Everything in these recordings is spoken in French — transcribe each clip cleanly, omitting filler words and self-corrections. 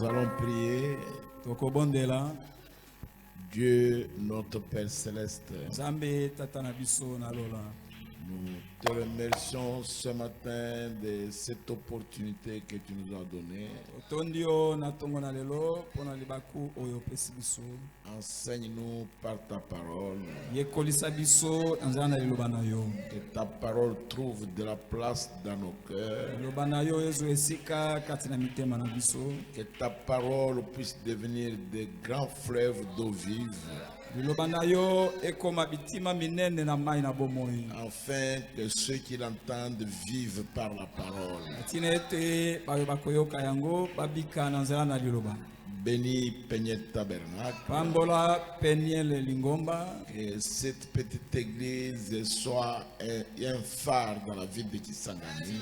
Nous allons prier. Dieu, notre Père Céleste, nous te remercions ce matin de cette opportunité que tu nous as donnée. Enseigne-nous par ta parole. Que ta parole trouve de la place dans nos cœurs. Que ta parole puisse devenir des grands fleuves d'eau vive. Afin que ceux qui l'entendent vivent par la parole. Bénis Peignet Tabernacle. Que cette petite église soit un phare dans la ville de Kisangani.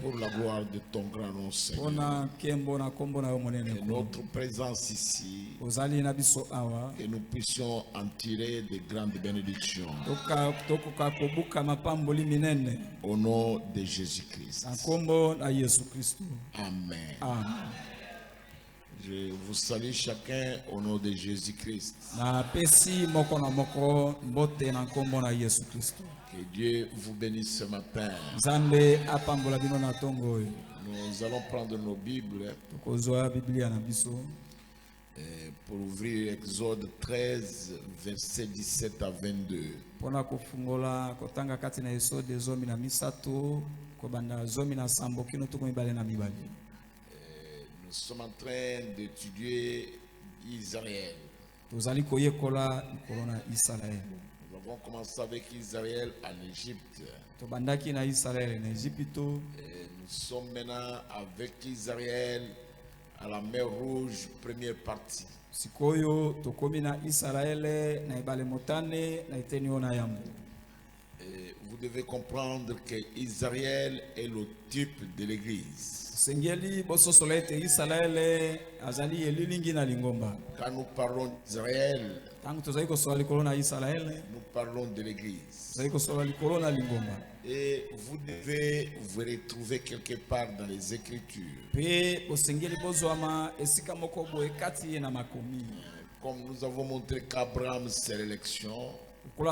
Pour la gloire de ton grand nom, Seigneur. Et notre présence ici, que nous puissions en tirer de grandes bénédictions. Au nom de Jésus-Christ. Amen. Je vous salue chacun au nom de Jésus-Christ. Que Dieu vous bénisse ce matin. Nous allons prendre nos Bibles pour ouvrir Exode 13, versets 17 à 22. Nous sommes en train d'étudier Israël. Nous avons commencé avec Israël en Égypte. Nous sommes maintenant avec Israël à la mer Rouge, première partie. Vous devez comprendre que Israël est le type de l'Église. Quand nous parlons d'Israël, nous parlons de l'Église. Et vous devez vous retrouver quelque part dans les Écritures. Comme nous avons montré qu'Abraham, c'est l'élection. Et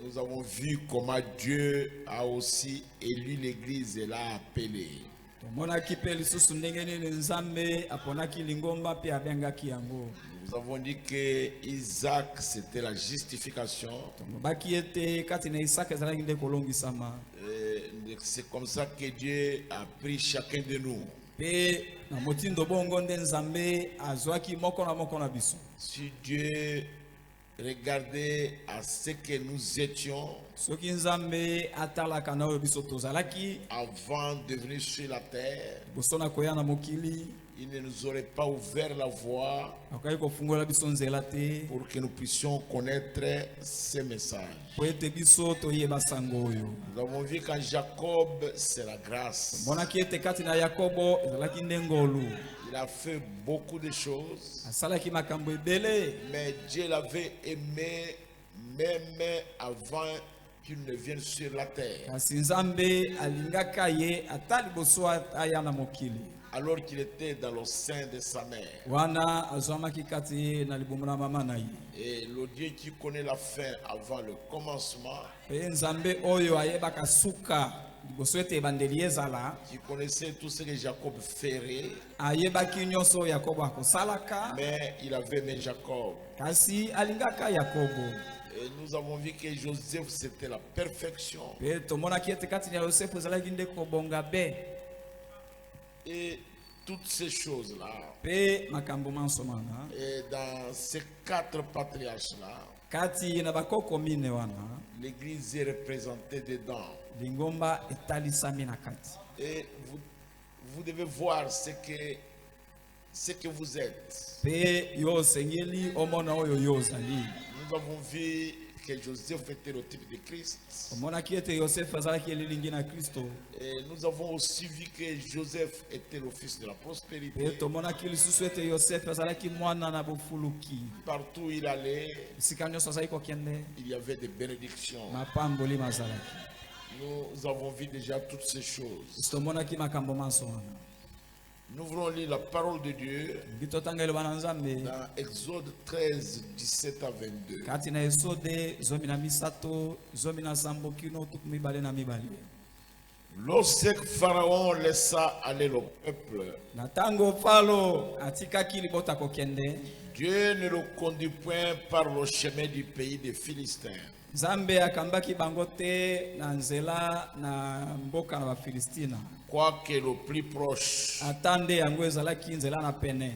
nous avons vu comment Dieu a aussi élu l'Église et l'a appelée. Nous avons dit que Isaac c'était la justification. C'est comme ça que Dieu a pris chacun de nous. Si Dieu regardait à ce que nous étions avant de venir sur la terre, il ne nous aurait pas ouvert la voie pour que nous puissions connaître ces messages. Nous avons vu qu'en Jacob, c'est la grâce. Il a fait beaucoup de choses, mais Dieu l'avait aimé même avant qu'il ne vienne sur la terre. Alors qu'il était dans le sein de sa mère. Et le Dieu qui connaît la fin avant le commencement, qui connaissait tout ce que Jacob ferait, mais il avait aimé Jacob. Et nous avons vu que Joseph c'était la perfection. Et toutes ces choses-là, et dans ces quatre patriarches-là, l'Église est représentée dedans. Et vous devez voir ce que vous êtes. Nous avons vu que Joseph était le type de Christ. Et nous avons aussi vu que Joseph était le fils de la prospérité. Partout où il allait, il y avait des bénédictions. Nous avons vu déjà toutes ces choses. Nous voulons lire la parole de Dieu dans Exode 13, 17 à 22. Lorsque Pharaon laissa aller le peuple, Dieu ne le conduit point par le chemin du pays des Philistins. Quoique le plus proche.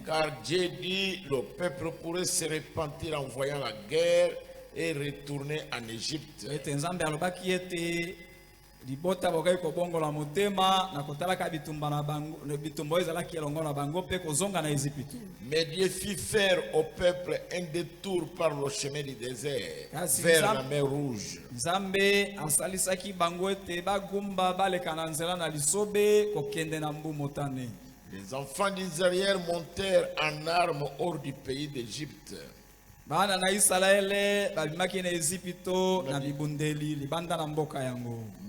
Car Dieu dit, le peuple pourrait se repentir en voyant la guerre et retourner en Égypte. Mais Dieu fit faire au peuple un détour par le chemin du désert vers la mer Rouge. Les enfants d'Israël montèrent en armes hors du pays d'Égypte.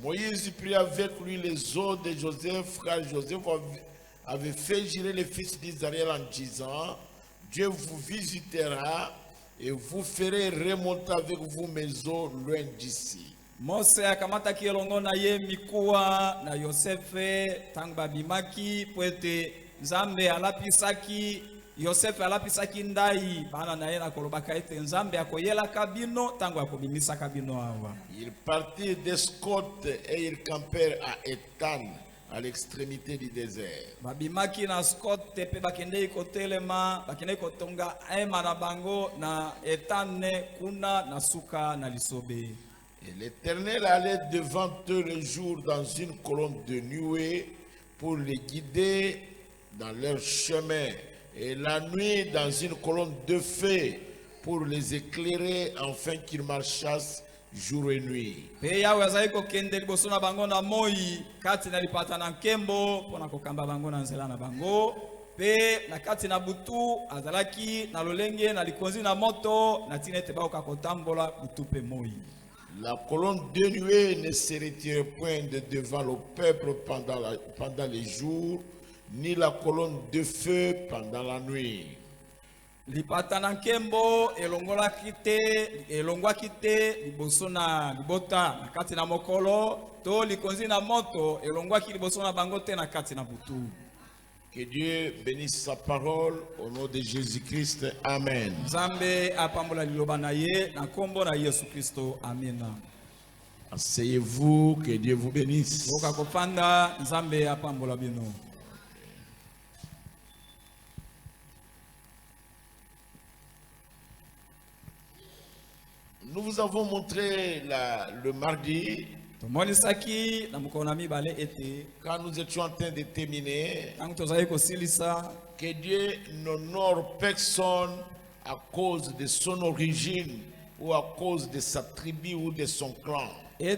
Moïse prit avec lui les os de Joseph, car Joseph avait fait jurer les fils d'Israël en disant, Dieu vous visitera et vous ferez remonter avec vous mes os loin d'ici. Mose akamata kielongo na ye mikuwa na Yosefe tangba bimaki poete Nzambe alapisaki Yosef alapisaki ndai bana na yena kolobaka ete Nzambe akoyela kabino tango akobimisa kabino awa. Ils partirent d'Escote et ils campèrent à Étan à l'extrémité du désert. Babimaki na Scott pe bakende ikotelema bakende kotonga ema na bango na Etane kuna na suka na lisobe. Et l'Éternel allait devant eux le jour dans une colonne de nuée pour les guider dans leur chemin, et la nuit dans une colonne de feu pour les éclairer afin qu'ils marchassent jour et nuit. Et la colonne de nuée ne se retirait point de devant le peuple pendant les jours, ni la colonne de feu pendant la nuit. Lipatana nkembo elongola kite elongwa kite libosona libota na kati na mokolo to likonzi na moto elongwa ki libosona bangote na kati na butu. Que Dieu bénisse sa parole au nom de Jésus-Christ. Amen. Nzambe apambola liloba na ye na kombo na Yesu Kristo. Amen. Asseyez-vous, que Dieu vous bénisse. Boka kopanda Nzambe apambola bino. Nous vous avons montré le mardi, quand nous étions en train de terminer, que Dieu n'honore personne à cause de son origine ou à cause de sa tribu ou de son clan. Dieu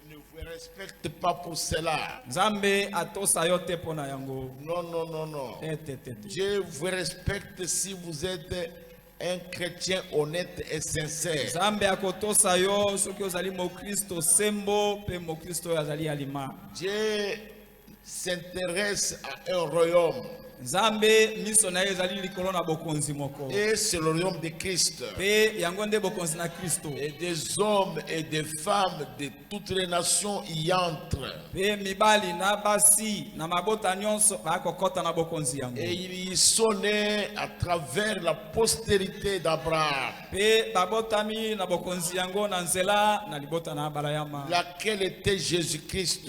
ne vous respecte pas pour cela. Non, non, non, non. Dieu vous respecte si vous êtes un chrétien honnête et sincère. Dieu s'intéresse à un royaume. Et c'est le royaume de Christ. Et des hommes et des femmes de toutes les nations y entrent. Et ils sont nés à travers la postérité d'Abraham, laquelle était Jésus-Christ.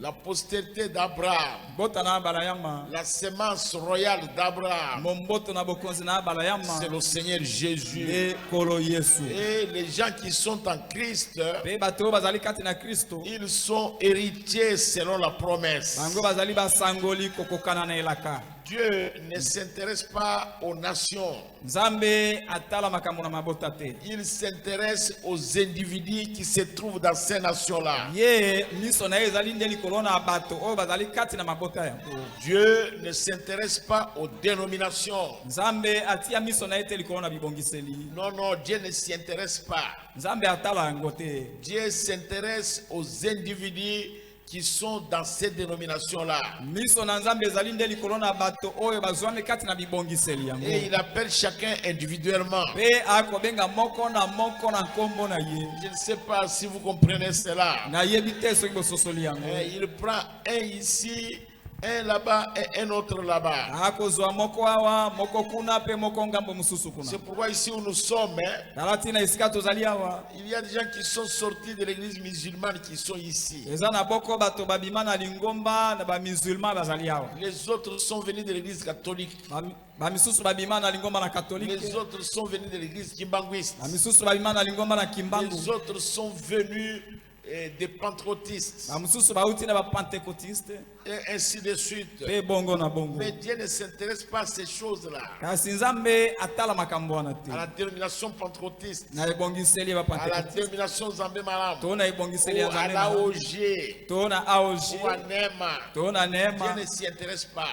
La postérité d'Abraham La semence royale d'Abraham, c'est le Seigneur Jésus. Et les gens qui sont en Christ, ils sont héritiers selon la promesse. Dieu ne s'intéresse pas aux nations. Il s'intéresse aux individus qui se trouvent dans ces nations-là. Dieu ne s'intéresse pas aux dénominations. Non, non, Dieu ne s'y intéresse pas. Dieu s'intéresse aux individus qui sont dans ces dénominations-là. Et il appelle chacun individuellement. Je ne sais pas si vous comprenez cela. Il prend un ici, un là-bas et un autre là-bas. C'est pourquoi ici où nous sommes, il y a des gens qui sont sortis de l'église musulmane qui sont ici. Les autres sont venus de l'église catholique. Les autres sont venus de l'église kimbanguiste. Les autres sont venus des pentecôtistes. Et ainsi de suite. Mais Dieu ne s'intéresse pas à ces choses-là. À la dénomination pentecôtiste, à la dénomination Zambé Malam, ou à l'AOG, ou à NEMA. Dieu ne s'y intéresse pas.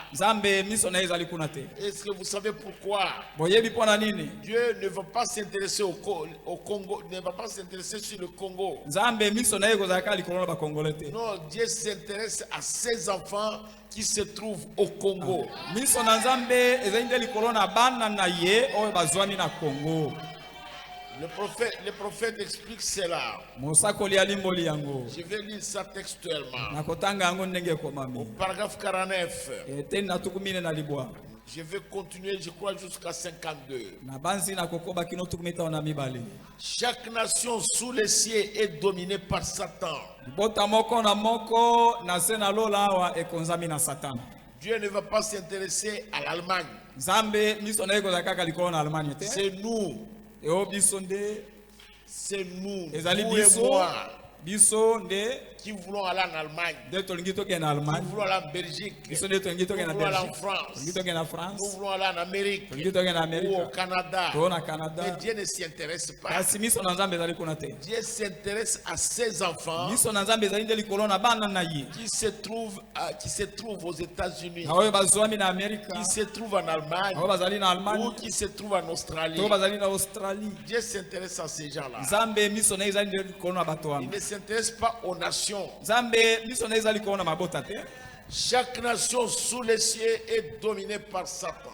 Est-ce que vous savez pourquoi? Dieu ne va pas s'intéresser au Congo, ne va pas s'intéresser sur le Congo. Non, Dieu s'intéresse à ses enfants qui se trouvent au Congo. Le prophète explique cela. Je vais lire ça textuellement. Au paragraphe 49. Je vais continuer, je crois, jusqu'à 52. Chaque nation sous les cieux est dominée par Satan. Dieu ne va pas s'intéresser à l'Allemagne. C'est nous. C'est nous. Vous et moi. Qui voulons aller en Allemagne, qui voulons aller en Belgique, qui voulons aller en France, nous voulons aller en Amérique ou au Canada. Mais Dieu ne s'y intéresse pas. Dieu s'intéresse à ses enfants qui se trouvent aux États-Unis, qui se trouvent en Allemagne ou qui se trouvent en Australie. Dieu s'intéresse à ces gens-là. Il ne s'intéresse pas aux nations. Chaque nation sous les cieux est dominée par Satan.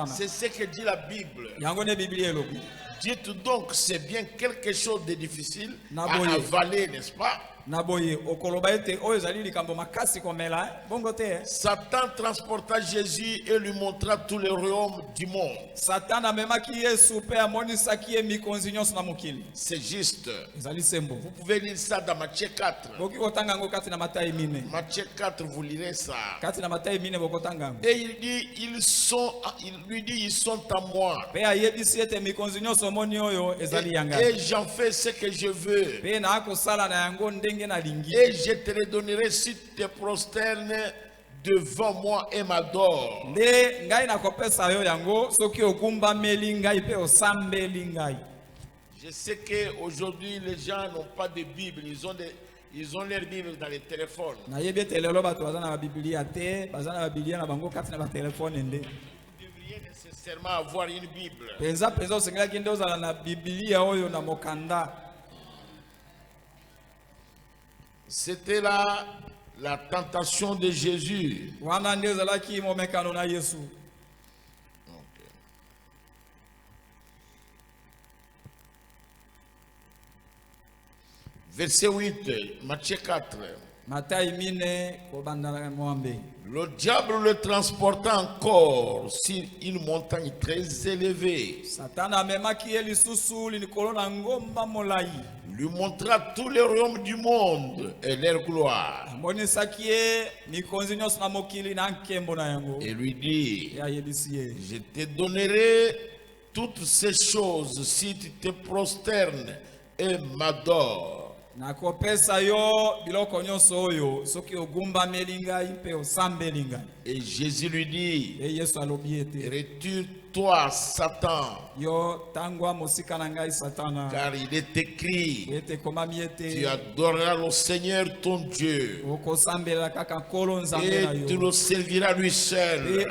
C'est ce que dit la Bible. Dites donc, c'est bien quelque chose de difficile à avaler, n'est-ce pas? Satan transporta Jésus et lui montra tous les royaumes du monde. C'est juste. Vous pouvez lire ça dans Matthieu 4. Matthieu 4, vous lirez ça. Et il lui dit, ils sont à moi. Et j'en fais ce que je veux. Et je te le donnerai si tu te prosternes devant moi et m'adores. Je sais qu'aujourd'hui les gens n'ont pas de Bible, ils ont leur Bible dans les téléphones. Vous devriez nécessairement avoir une Bible. C'était là la tentation de Jésus. Verset 8, Matthieu 4. Le diable le transporta encore sur une montagne très élevée. Lui montra tous les royaumes du monde et leur gloire. Et lui dit, je te donnerai toutes ces choses si tu te prosternes et m'adores. Et Jésus lui dit, retire-toi, Satan, car il est écrit, tu adoreras le Seigneur ton Dieu et tu le serviras lui seul.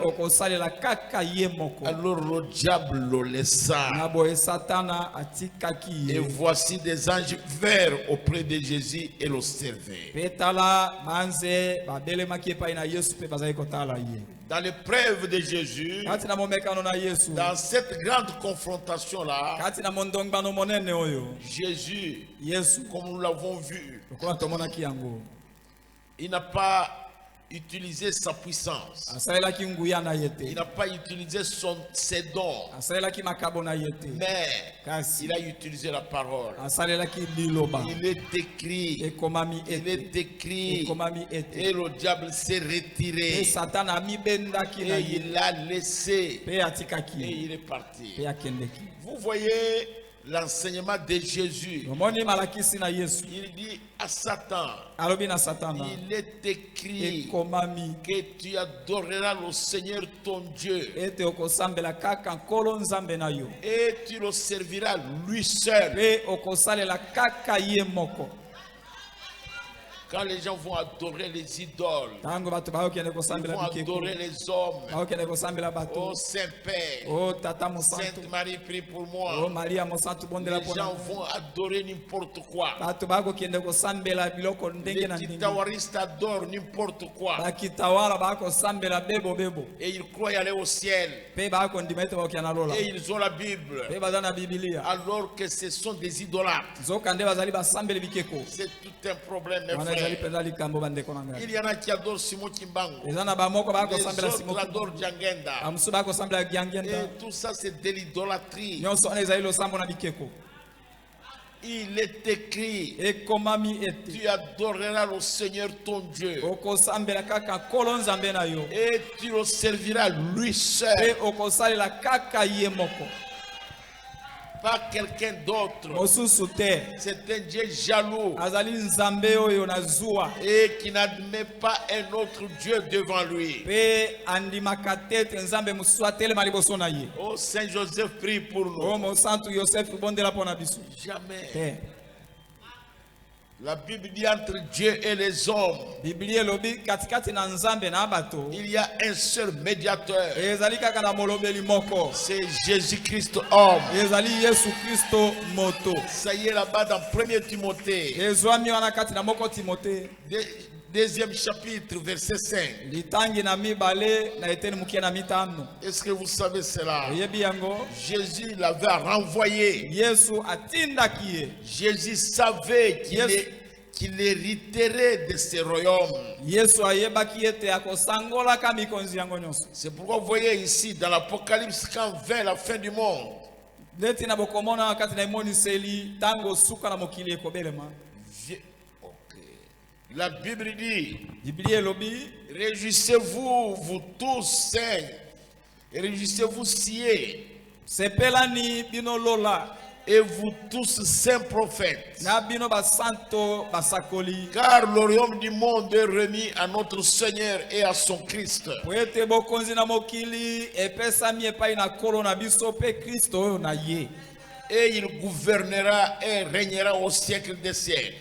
Alors le diable le laissa. Et voici des anges verts auprès de Jésus et le servaient. Dans l'épreuve de Jésus, dans cette grande confrontation-là, Jésus, comme nous l'avons vu, il n'a pas utilisé sa puissance. Il n'a pas utilisé ses dons. Mais il a utilisé la parole. Il est écrit. Il est écrit. Et le diable s'est retiré. Et il l'a laissé. Et il est parti. Vous voyez l'enseignement de Jésus. Il dit à Satan, il est écrit que tu adoreras le Seigneur ton Dieu et tu le serviras lui seul. Quand les gens vont adorer les idoles, ils vont adorer les hommes. Oh Saint-Père, Sainte Marie, prie pour moi. Les gens vont adorer n'importe quoi. Les kitawaristes adorent n'importe quoi. Et ils croient aller au ciel. Et ils ont la Bible. Alors que ce sont des idolâtres. C'est tout un problème, mes frères. Il y en a qui adorent Simon Kimbangu. Les autres adorent Djangenda. Et tout ça, c'est de l'idolâtrie. Il est écrit, tu adoreras le Seigneur ton Dieu et tu le serviras lui seul. Pas quelqu'un d'autre. C'est un Dieu jaloux et qui n'admet pas un autre Dieu devant lui. Oh Saint Joseph, prie pour nous. Jamais. La Bible dit entre Dieu et les hommes, il y a un seul médiateur. C'est Jésus-Christ homme. Ça y est là-bas dans 1er Timothée. Deuxième chapitre, verset 5. Est-ce que vous savez cela? Jésus l'avait renvoyé. Jésus savait qu'il hériterait de ce royaume. C'est pourquoi vous voyez ici dans l'Apocalypse, quand vint la fin du monde, la Bible dit, réjouissez-vous, vous tous saints, et réjouissez-vous sciés, et vous tous saints prophètes, car le royaume du monde est remis à notre Seigneur et à son Christ. Et il gouvernera et régnera au siècle des siècles.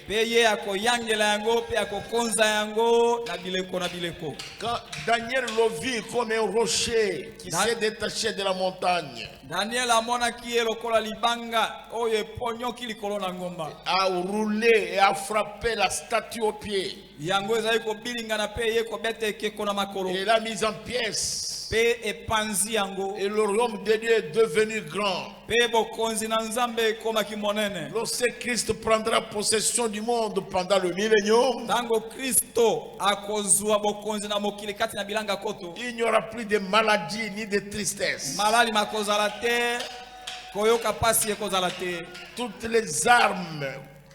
Quand Daniel le vit comme un rocher qui s'est détaché de la montagne, Daniel amona ki lokola libanga oye ponyoki likolo na ngomba. A roulé et a frappé la statue au pied. Yango ezali ko bilinga na pe ye ko bete ke kona makolo. Et l'a mise en pièces. Pe epanzi yango. Et le royaume de Dieu est devenu grand. Pe bokonzi na nzambe koma ki monene. Lorsque Christ prendra possession du monde pendant le millénium, tango Kristo akozwa bokonzi na mokili kati na bilanga koto, il n'y aura plus de maladie ni de tristesse. malali makozala te, koyoka pasi ekozala te. Toutes les armes,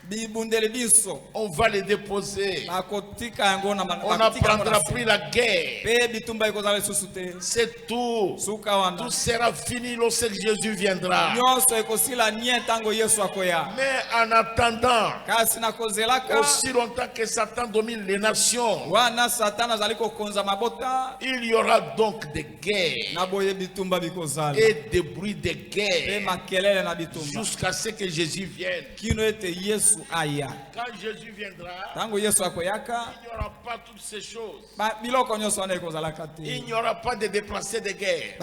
bibundele biso, on va les déposer. bakotika yango na On n'apprendra plus la guerre. pe bitumba ekozala lisusu te. C'est tout. Suka wana. Tout sera fini lorsque Jésus viendra. Nyonso ekosila nye tango Yesu akoya. Mais en attendant, Kasi na kozelaka, aussi longtemps que Satan domine les nations, wana Satana azali kokonza mabota, il y aura donc des guerres na boye bitumba bikozala. et des bruits de Pe guerre makelele na bitumba. jusqu'à ce que Jésus vienne. Kino ete Yesu aya. Quand Jésus viendra, Tango Yesu akoyaka, il n'y aura pas toutes ces choses. biloko nyonso wana ekozalaka te. Il n'y aura pas de déplacés de guerre.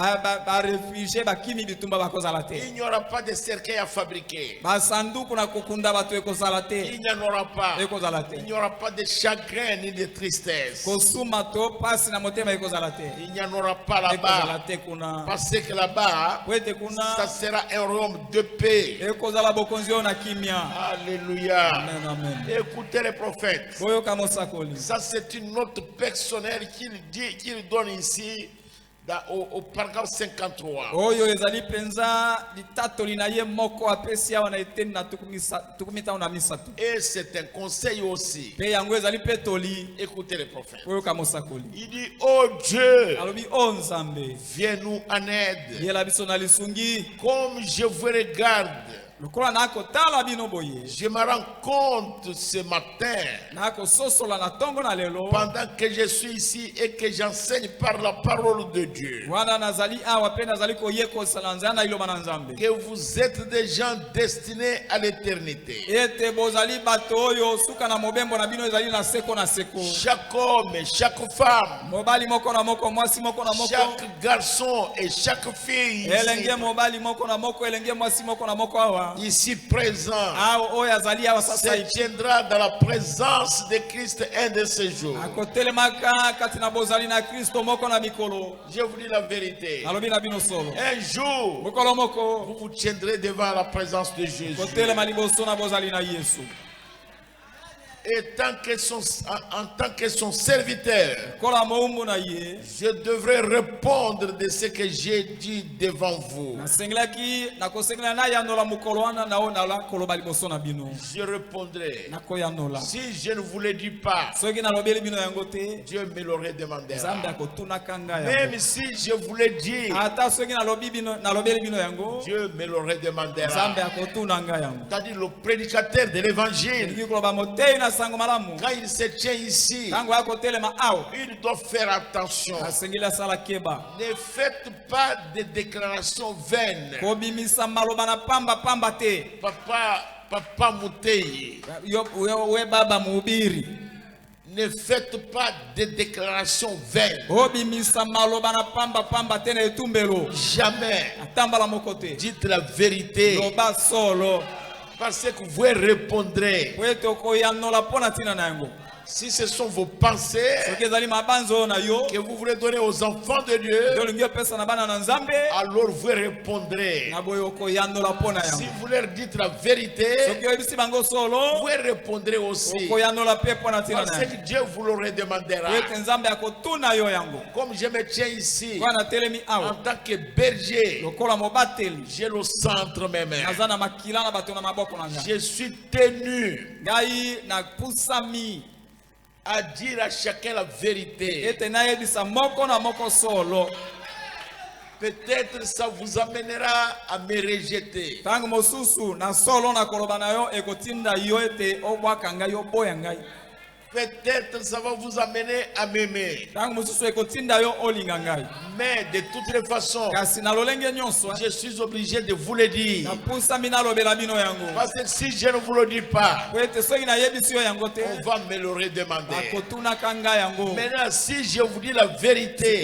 Réfugié bakimi bitumba bakozala te. Il n'y aura pas de cercueils à fabriquer. Basanduku na kokunda bato ekozala te. Il n'y en aura pas. Ekozala te. Il n'y aura pas de chagrin ni de tristesse. Kosuma to pasi na motema ekozala te. Il n'y en aura pas Ekozala là-bas. te kuna. Parce que là-bas, Kwete kuna. ça sera un royaume de paix. Ekozala bokonzi na kimia. Alléluia. Amen, amen. Écoutez les prophètes. Boyoka mosakoli. Ça, c'est une note personnelle qu'il donne ici au paragraphe 53. Oyo ezali penza litatoli na ye moko apesi awa na eteni na tukumita na misatu. Et c'est un conseil aussi. Pe yango ezali petoli. Écoutez les prophètes. Boyoka mosakoli. Il dit, oh Dieu, Alobi o Nzambe. viens-nous en aide. Yela biso na lisungi. Comme je vous regarde, Lokola nako tala bino boye. je me rends compte ce matin, Nako sosola na tongo na lelo. pendant que je suis ici et que j'enseigne par la parole de Dieu, Wana nazali awa pe nazali koyeko salanza na iloba na Nzambe. que vous êtes des gens destinés à l'éternité. Ete bozali bato oyo suka na mobembo na bino ezali na seko na seko. Chaque homme et chaque femme, Mobali moko na moko, mwasi moko na moko. chaque garçon et chaque fille Elenge ici, mobali moko na moko, elenge mwasi moko na moko awa. ici présent, Awo oyo azali awa sasa se hivi. tiendra dans la présence de Christ un de ces jours. Akotelemaka kati na bozali na Kristo moko na mikolo. Je vous dis la vérité. Nalobi na bino solo. Un jour, Mokolo moko. vous vous tiendrez devant la présence de Jésus. Kotelema liboso na bozali na Yesu. Et en tant que son serviteur, Kola moumbu na ye. je devrais répondre de ce que j'ai dit devant vous. Nasengelaki nakosengela na yanola mokolo wana na ona la koloba liboso na bino. Je répondrai. Nakoyanola. Si je ne vous le dis pas, Soki nalobeli bino yango te, Dieu me l'aurait demandé. Nzambe akotunaka ngai yango. Même si je vous le dis, Ata soki nalobeli bino yango, Dieu me l'aurait demandé. Nzambe akotuna ngai yango. C'est-à-dire le prédicateur de l'évangile, Elingi koloba motei na sango malamu. quand il se tient ici, Tango akotelema awa. il doit faire attention. Asengeli asala keba. Ne faites pas de déclarations vaines. Kobimisa maloba na pamba pamba te. Papa Mouteye, We baba mhubiri. ne faites pas de déclarations vaines. Obimisa maloba na pamba pamba te na etumbelo. Jamais. Atambala moko te. Dites la vérité. Loba solo. Parce que vous répondrez. Wete okoyanola pona tina na yango. Si ce sont vos pensées Soki ezali mabanzo na yo, que vous voulez donner aux enfants de Dieu, olingi opesa na bana na Nzambe, alors vous répondrez. na boye okoyanola pona Si yango. vous leur dites la vérité, Soki oyebisi bango solo, vous répondrez aussi. okoyanola pe pona tina Parce na que yango. Dieu vous le redemandera. Wete Nzambe akotuna yo yango. Comme je me tiens ici, Wana telemi en awa. tant que berger, Lokola mobateli. j'ai le centre mes mains. Naza na makila na bato na maboko na ngai. Je suis tenu Ngai na pusami. à dire à chacun la vérité. Ete nayebisa moko na moko solo. Peut-être ça vous amènera à me rejeter. Tango mosusu na solo na koloba na yo ekotinda yo ete obwaka ngai oboya ngai. Peut-être ça va vous amener à m'aimer. Mais de toutes les façons, je suis obligé de vous le dire. Parce que si je ne vous le dis pas, on va me le redemander. Maintenant, si je vous dis la vérité et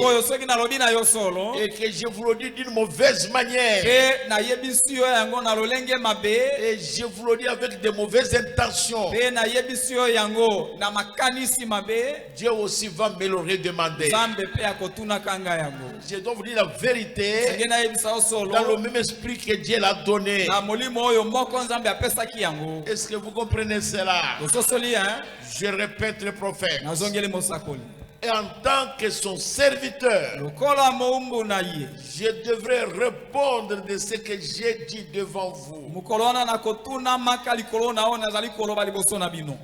que je vous le dis d'une mauvaise manière, et je vous le dis avec de mauvaises intentions, Dieu aussi va me le redemander. Je dois vous dire la vérité dans le même esprit que Dieu l'a donné. Est-ce que vous comprenez cela? Je répète le prophète. Et en tant que son serviteur, je devrais répondre de ce que j'ai dit devant vous.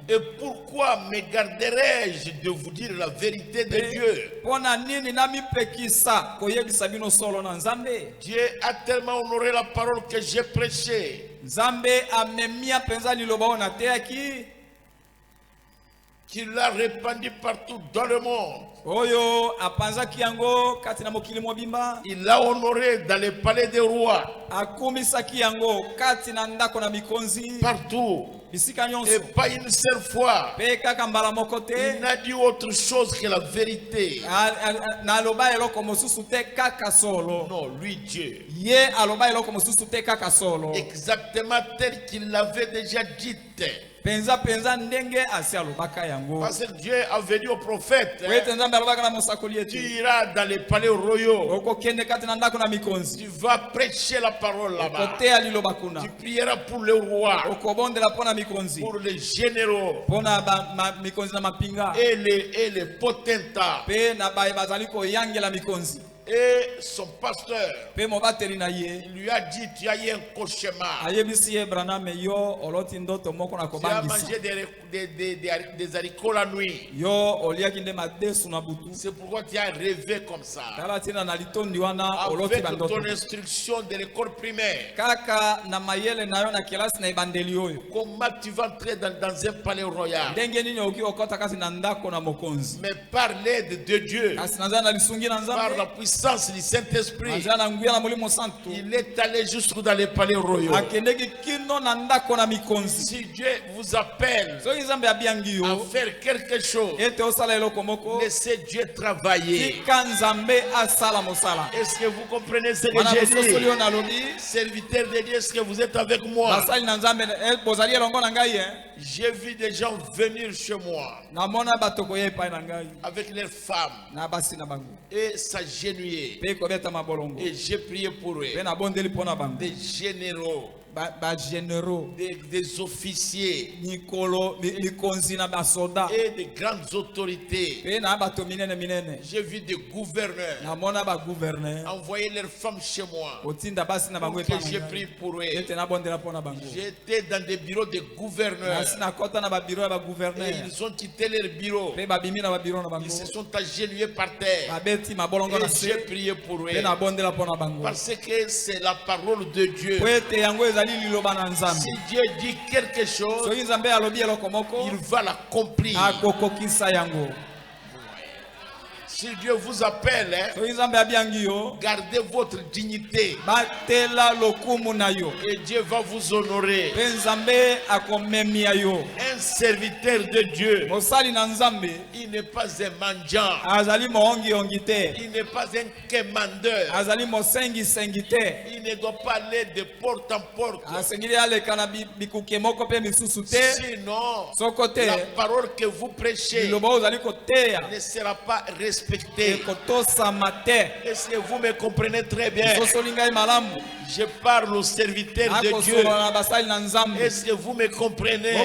Et pourquoi me garderais-je de vous dire la vérité de Dieu? Dieu a tellement honoré la parole que j'ai prêchée, qu'il l'a répandu partout dans le monde. Il l'a honoré dans les palais des rois, partout, et pas une seule fois. Il n'a dit autre chose que la vérité. Non, lui Dieu, exactement tel qu'il l'avait déjà dit. Parce que Dieu a dit au prophète, tu iras dans les palais royaux, tu vas prêcher la parole là-bas, tu prieras pour le roi, pour les généraux et les potentats. Et son pasteur, il lui a dit, tu as eu un cauchemar. Tu as mangé des haricots la nuit. C'est pourquoi tu as rêvé comme ça. Avec ton instruction de l'école primaire. Comment tu vas entrer dans un palais royal? Mais par l'aide de Dieu, par la puissance du Saint-Esprit, il est allé jusqu'au dans les palais royaux. Si Dieu vous appelle à faire quelque chose, laissez Dieu travailler. Est-ce que vous comprenez ce que j'ai dit? Serviteur de Dieu, est-ce que vous êtes avec moi? J'ai vu des gens venir chez moi avec leurs femmes et s'agenouiller, et j'ai prié pour eux. Des généraux, des officiers et des grandes autorités. J'ai vu des gouverneurs envoyer leurs femmes chez moi pour que j'ai prié pour eux. J'étais dans des bureaux de gouverneurs et ils ont quitté leur bureau. Ils se sont agenouillés par terre et j'ai prié pour eux, parce que c'est la parole de Dieu. Si Dieu dit quelque chose, il va l'accomplir. Si Dieu vous appelle, gardez votre dignité et Dieu va vous honorer. Un serviteur de Dieu, il n'est pas un mendiant, il n'est pas un quémandeur, il ne doit pas aller de porte en porte. Sinon, la parole que vous prêchez ne sera pas respectée. Est-ce que vous me comprenez très bien? Je parle au serviteur de Dieu. Est-ce que vous me comprenez?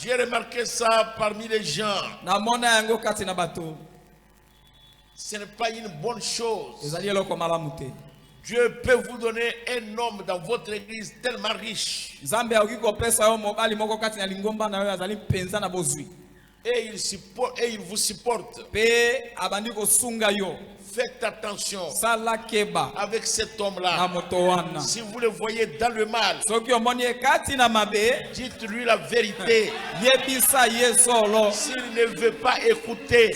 J'ai remarqué ça parmi les gens. Ce n'est pas une bonne chose. Dieu peut vous donner un homme dans votre église tellement riche. Et il vous supporte. Faites attention avec cet homme-là. Si vous le voyez dans le mal, dites-lui la vérité. S'il ne veut pas écouter,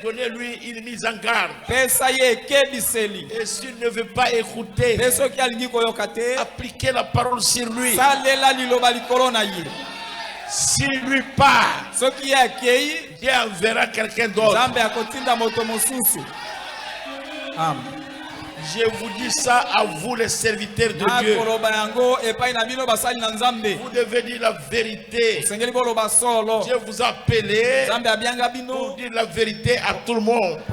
donnez-lui une mise en garde. Et s'il ne veut pas écouter, appliquez la parole sur lui. S'il lui part, Dieu enverra quelqu'un d'autre. Je vous dis ça à vous les serviteurs de Dieu. Vous devez dire la vérité. Dieu vous a appelé pour dire la vérité à tout le monde.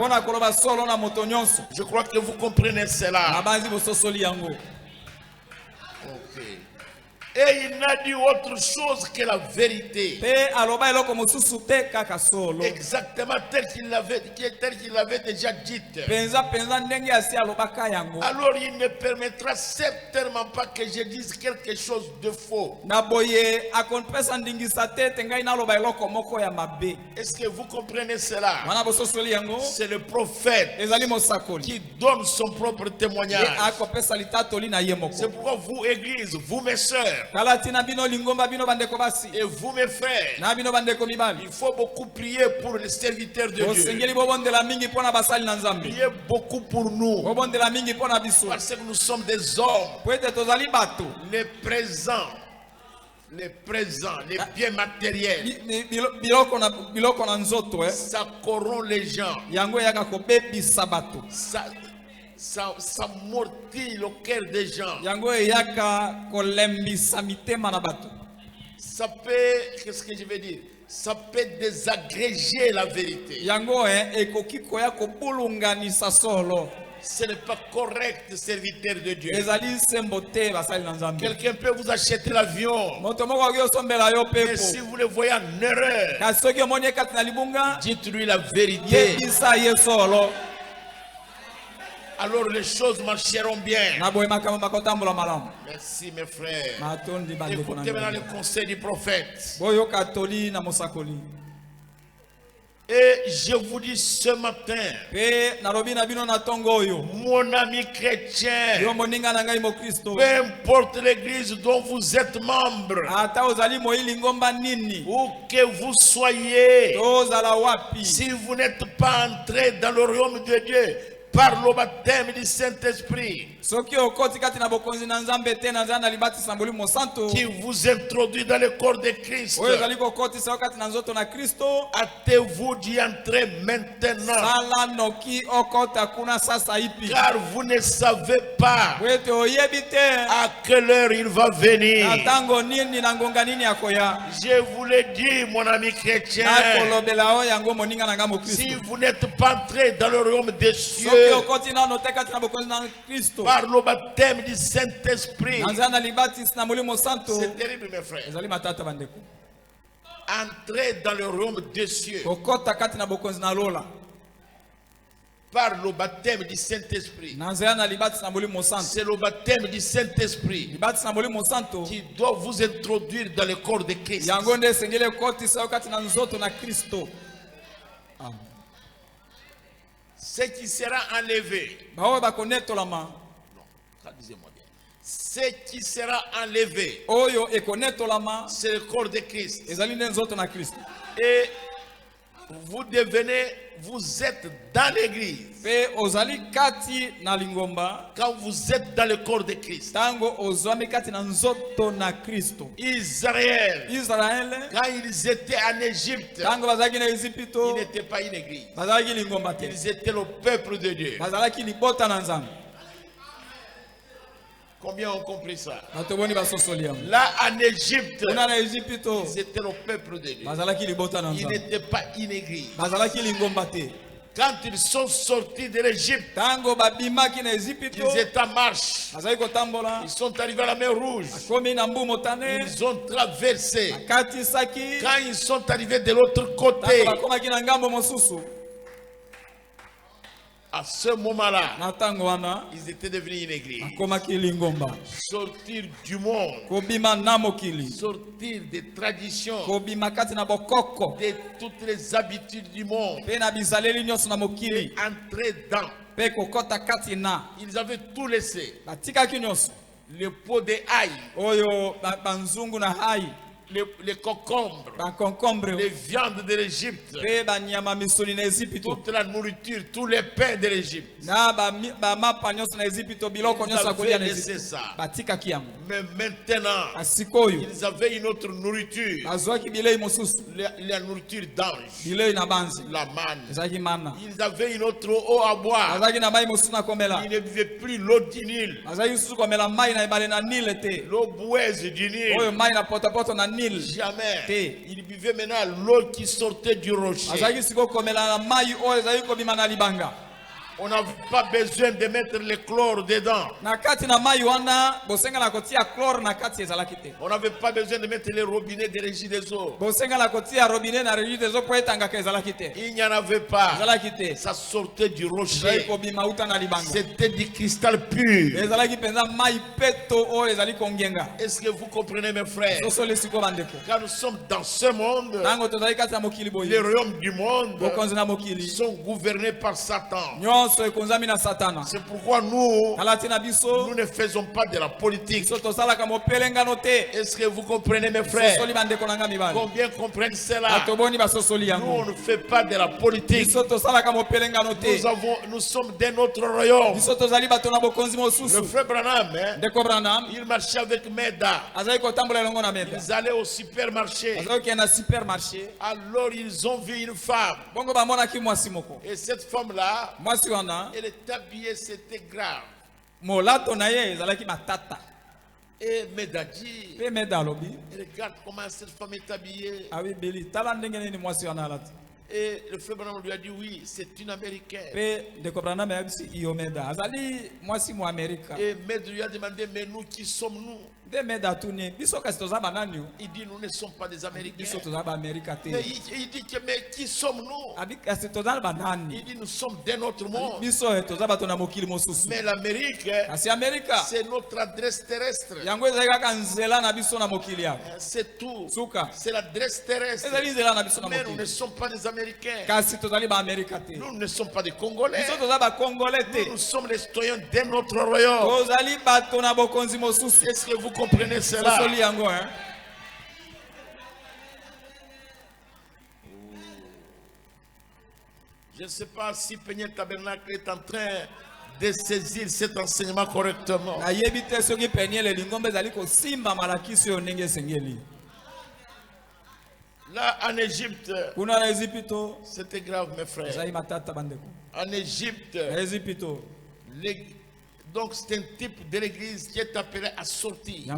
Je crois que vous comprenez cela. Et il n'a dit autre chose que la vérité. Exactement tel qu'il l'avait déjà dit. Alors il ne permettra certainement pas que je dise quelque chose de faux. Est-ce que vous comprenez cela? C'est le prophète qui donne son propre témoignage. C'est pourquoi vous, Église, vous mes sœurs, et vous mes frères, il faut beaucoup prier pour les serviteurs de Dieu. Priez beaucoup pour nous, parce que nous sommes des hommes. Les biens matériels, ça corrompt les gens. Ça mortille le cœur des gens. Ça peut, qu'est-ce que je veux dire? Ça peut désagréger la vérité. Ce n'est pas correct, serviteur de Dieu. Quelqu'un peut vous acheter l'avion, mais si vous le voyez en erreur, dites-lui la vérité. Alors les choses marcheront bien. Merci mes frères. Écoutez maintenant le conseil du prophète. Et je vous dis ce matin, mon ami chrétien, peu importe l'église dont vous êtes membre, où que vous soyez, si vous n'êtes pas entré dans le royaume de Dieu par le baptême du Saint-Esprit, qui vous introduit dans le corps de Christ, hâtez-vous d'y entrer maintenant, car vous ne savez pas à quelle heure il va venir. Je vous l'ai dit, mon ami chrétien, si vous n'êtes pas entré dans le royaume des cieux par le baptême du Saint-Esprit, c'est terrible mes frères. Entrer dans le royaume des cieux par le baptême du Saint-Esprit. C'est le baptême du Saint-Esprit qui doit vous introduire dans le corps de Christ. Ce qui sera enlevé. Non, traduisez-moi bien. Ce qui sera enlevé, c'est le corps de Christ. Et vous êtes dans l'église. Quand vous êtes dans le corps de Christ. Israël, quand ils étaient en Égypte, ils n'étaient pas une église. Ils étaient le peuple de Dieu. Combien ont compris ça? Là en Égypte, ils étaient le peuple de Dieu. Ils n'étaient pas une église. Quand ils sont sortis de l'Égypte, ils étaient en marche. Ils sont arrivés à la mer Rouge. Ils ont traversé. Quand ils sont arrivés de l'autre côté, À ce moment-là, ils étaient devenus une église. Sortir du monde, sortir des traditions, de toutes les habitudes du monde, et entrer dans. Ils avaient tout laissé. Le pot de ail, les concombres, les viandes de l'Égypte, toute la nourriture, tous les pains de l'Égypte. Ils avaient laissé ça. Mais maintenant, ils avaient une autre nourriture, la nourriture d'ange, la manne. Ils avaient une autre eau à boire. Ils ne buvaient plus l'eau du Nil, l'eau boueuse du Nil. Jamais. Il buvait maintenant l'eau qui sortait du rocher. On n'a pas besoin de mettre le chlore dedans. On n'avait pas besoin de mettre les robinets de Régie des eaux. Il n'y en avait pas. Ça sortait du rocher. C'était du cristal pur. Est-ce que vous comprenez, mes frères? Quand nous sommes dans ce monde, les royaumes du monde sont gouvernés par Satan. C'est pourquoi nous ne faisons pas de la politique. Est-ce que vous comprenez, mes frères? Combien comprennent cela? Nous, on ne fait pas de la politique. Nous sommes d'un autre royaume. Le frère Branham, il marchait avec Meda. Ils allaient au supermarché. Alors ils ont vu une femme. Et cette femme-là, elle est habillée, c'était grave. Et Meda dit, regarde comment cette femme est habillée. Et le frère Branham lui a dit, oui, c'est une Américaine. Et Meda lui a demandé, mais nous, qui sommes-nous? Il dit, nous ne sommes pas des Américains. Mais il dit, mais qui sommes-nous? Il dit, nous sommes d'un autre monde. Mais l'Amérique, c'est notre adresse terrestre. C'est tout. C'est l'adresse terrestre. Mais nous ne sommes pas des Américains. Nous ne sommes pas des Congolais. Nous sommes les citoyens d'un autre royaume. Est-ce que vous comprenez cela? Je ne sais pas si Peignel Tabernacle est en train de saisir cet enseignement correctement. Là, en Égypte, c'était grave, mes frères. En Égypte, donc c'est un type de l'église qui est appelé à sortir.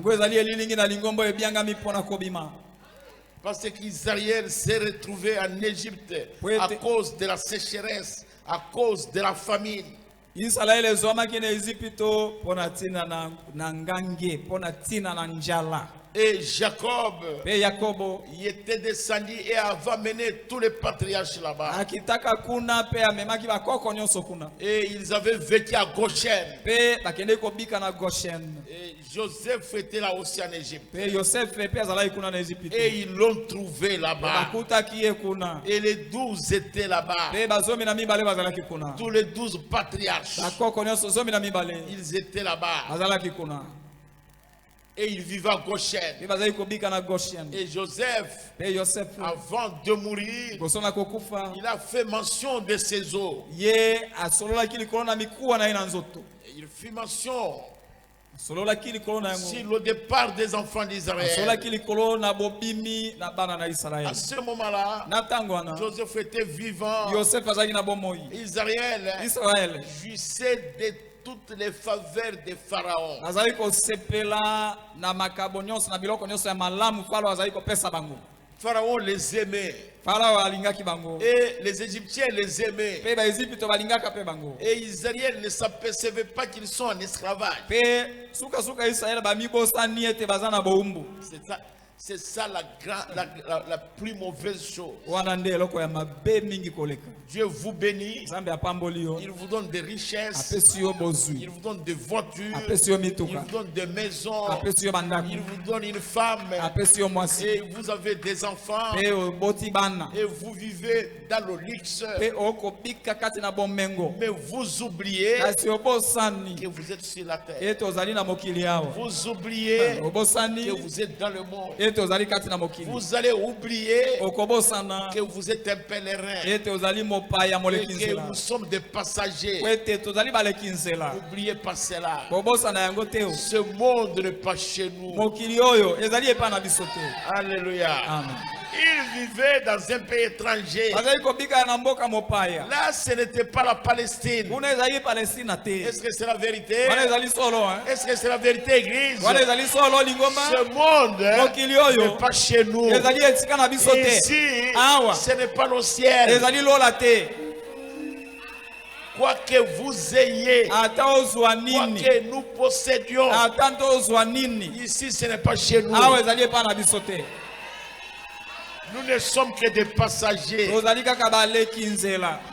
Parce qu'Israël s'est retrouvé en Égypte à cause de la sécheresse, à cause de la famine. Et Jacob, il était descendu et avait mené tous les patriarches là-bas. Et ils avaient vécu à Goshen. Et Joseph était là aussi en Égypte. Et ils l'ont trouvé là-bas. Et les 12 étaient là-bas. Tous les 12 patriarches, ils étaient là-bas. Et il vivait à Goshen. Et Joseph, avant de mourir, il a fait mention de ses os. Et il fit mention sur le départ des enfants d'Israël. À ce moment-là, Joseph était vivant. Israël jouissait de toutes les faveurs de Pharaon. Pharaon les aimait. Et les Égyptiens les aimaient. Et Israël ne s'apercevait pas qu'ils sont en esclavage. C'est ça la plus mauvaise chose. Dieu vous bénit. Il vous donne des richesses. Il vous donne des voitures. Il vous donne des maisons. Il vous donne une femme. Et vous avez des enfants. Et vous vivez dans le luxe. Mais vous oubliez que vous êtes sur la terre. Vous oubliez que vous êtes dans le monde. Vous allez oublier que vous êtes un pèlerin et que nous sommes des passagers. N'oubliez pas cela. Ce monde n'est pas chez nous. Alléluia. Amen. Il vivait dans un pays étranger. Là, ce n'était pas la Palestine. Est-ce que c'est la vérité? Est-ce que c'est la vérité, Église? Ce monde n'est pas chez nous. Ici, ce n'est pas le ciel. Quoi que vous ayez, quoi que nous possédions, ici, ce n'est pas chez nous. Nous ne sommes que des passagers.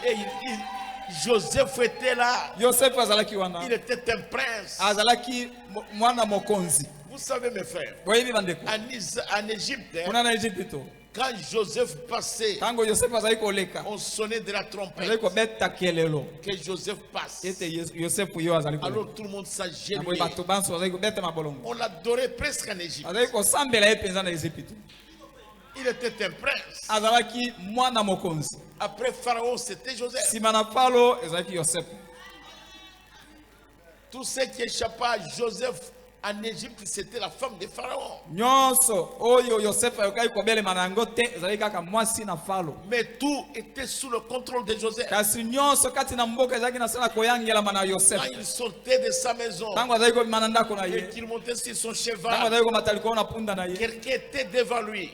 Et Joseph était là. Il était un prince. Vous savez, mes frères, en Égypte, quand Joseph passait, on sonnait de la trompette que Joseph passe. Alors tout le monde s'agenouillait. On l'adorait presque en Égypte. Il était un prince. Après Pharaon, c'était Joseph. Tout ce qui échappa à Joseph en Égypte, c'était la femme de Pharaon. Mais tout était sous le contrôle de Joseph. Quand il sortait de sa maison et qu'il montait sur son cheval, quelqu'un était devant lui.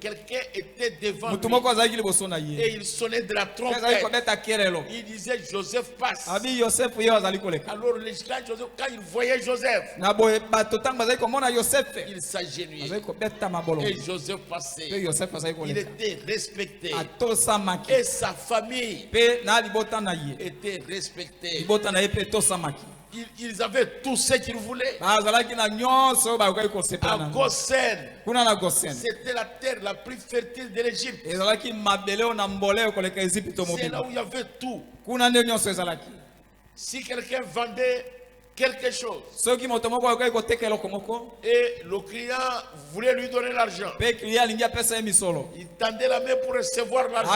Quelqu'un était devant lui. Et il sonnait de la trompette. Il disait Joseph passe. Alors quand il voyait Joseph, il s'agenouillait. Et Joseph passait. Il était respecté. Et sa famille était respectée. Ils avaient tout ce qu'ils voulaient. À Goshen, c'était la terre la plus fertile de l'Égypte. C'est là où il y avait tout. Si quelqu'un vendait quelque chose et le client voulait lui donner l'argent, il tendait la main pour recevoir l'argent.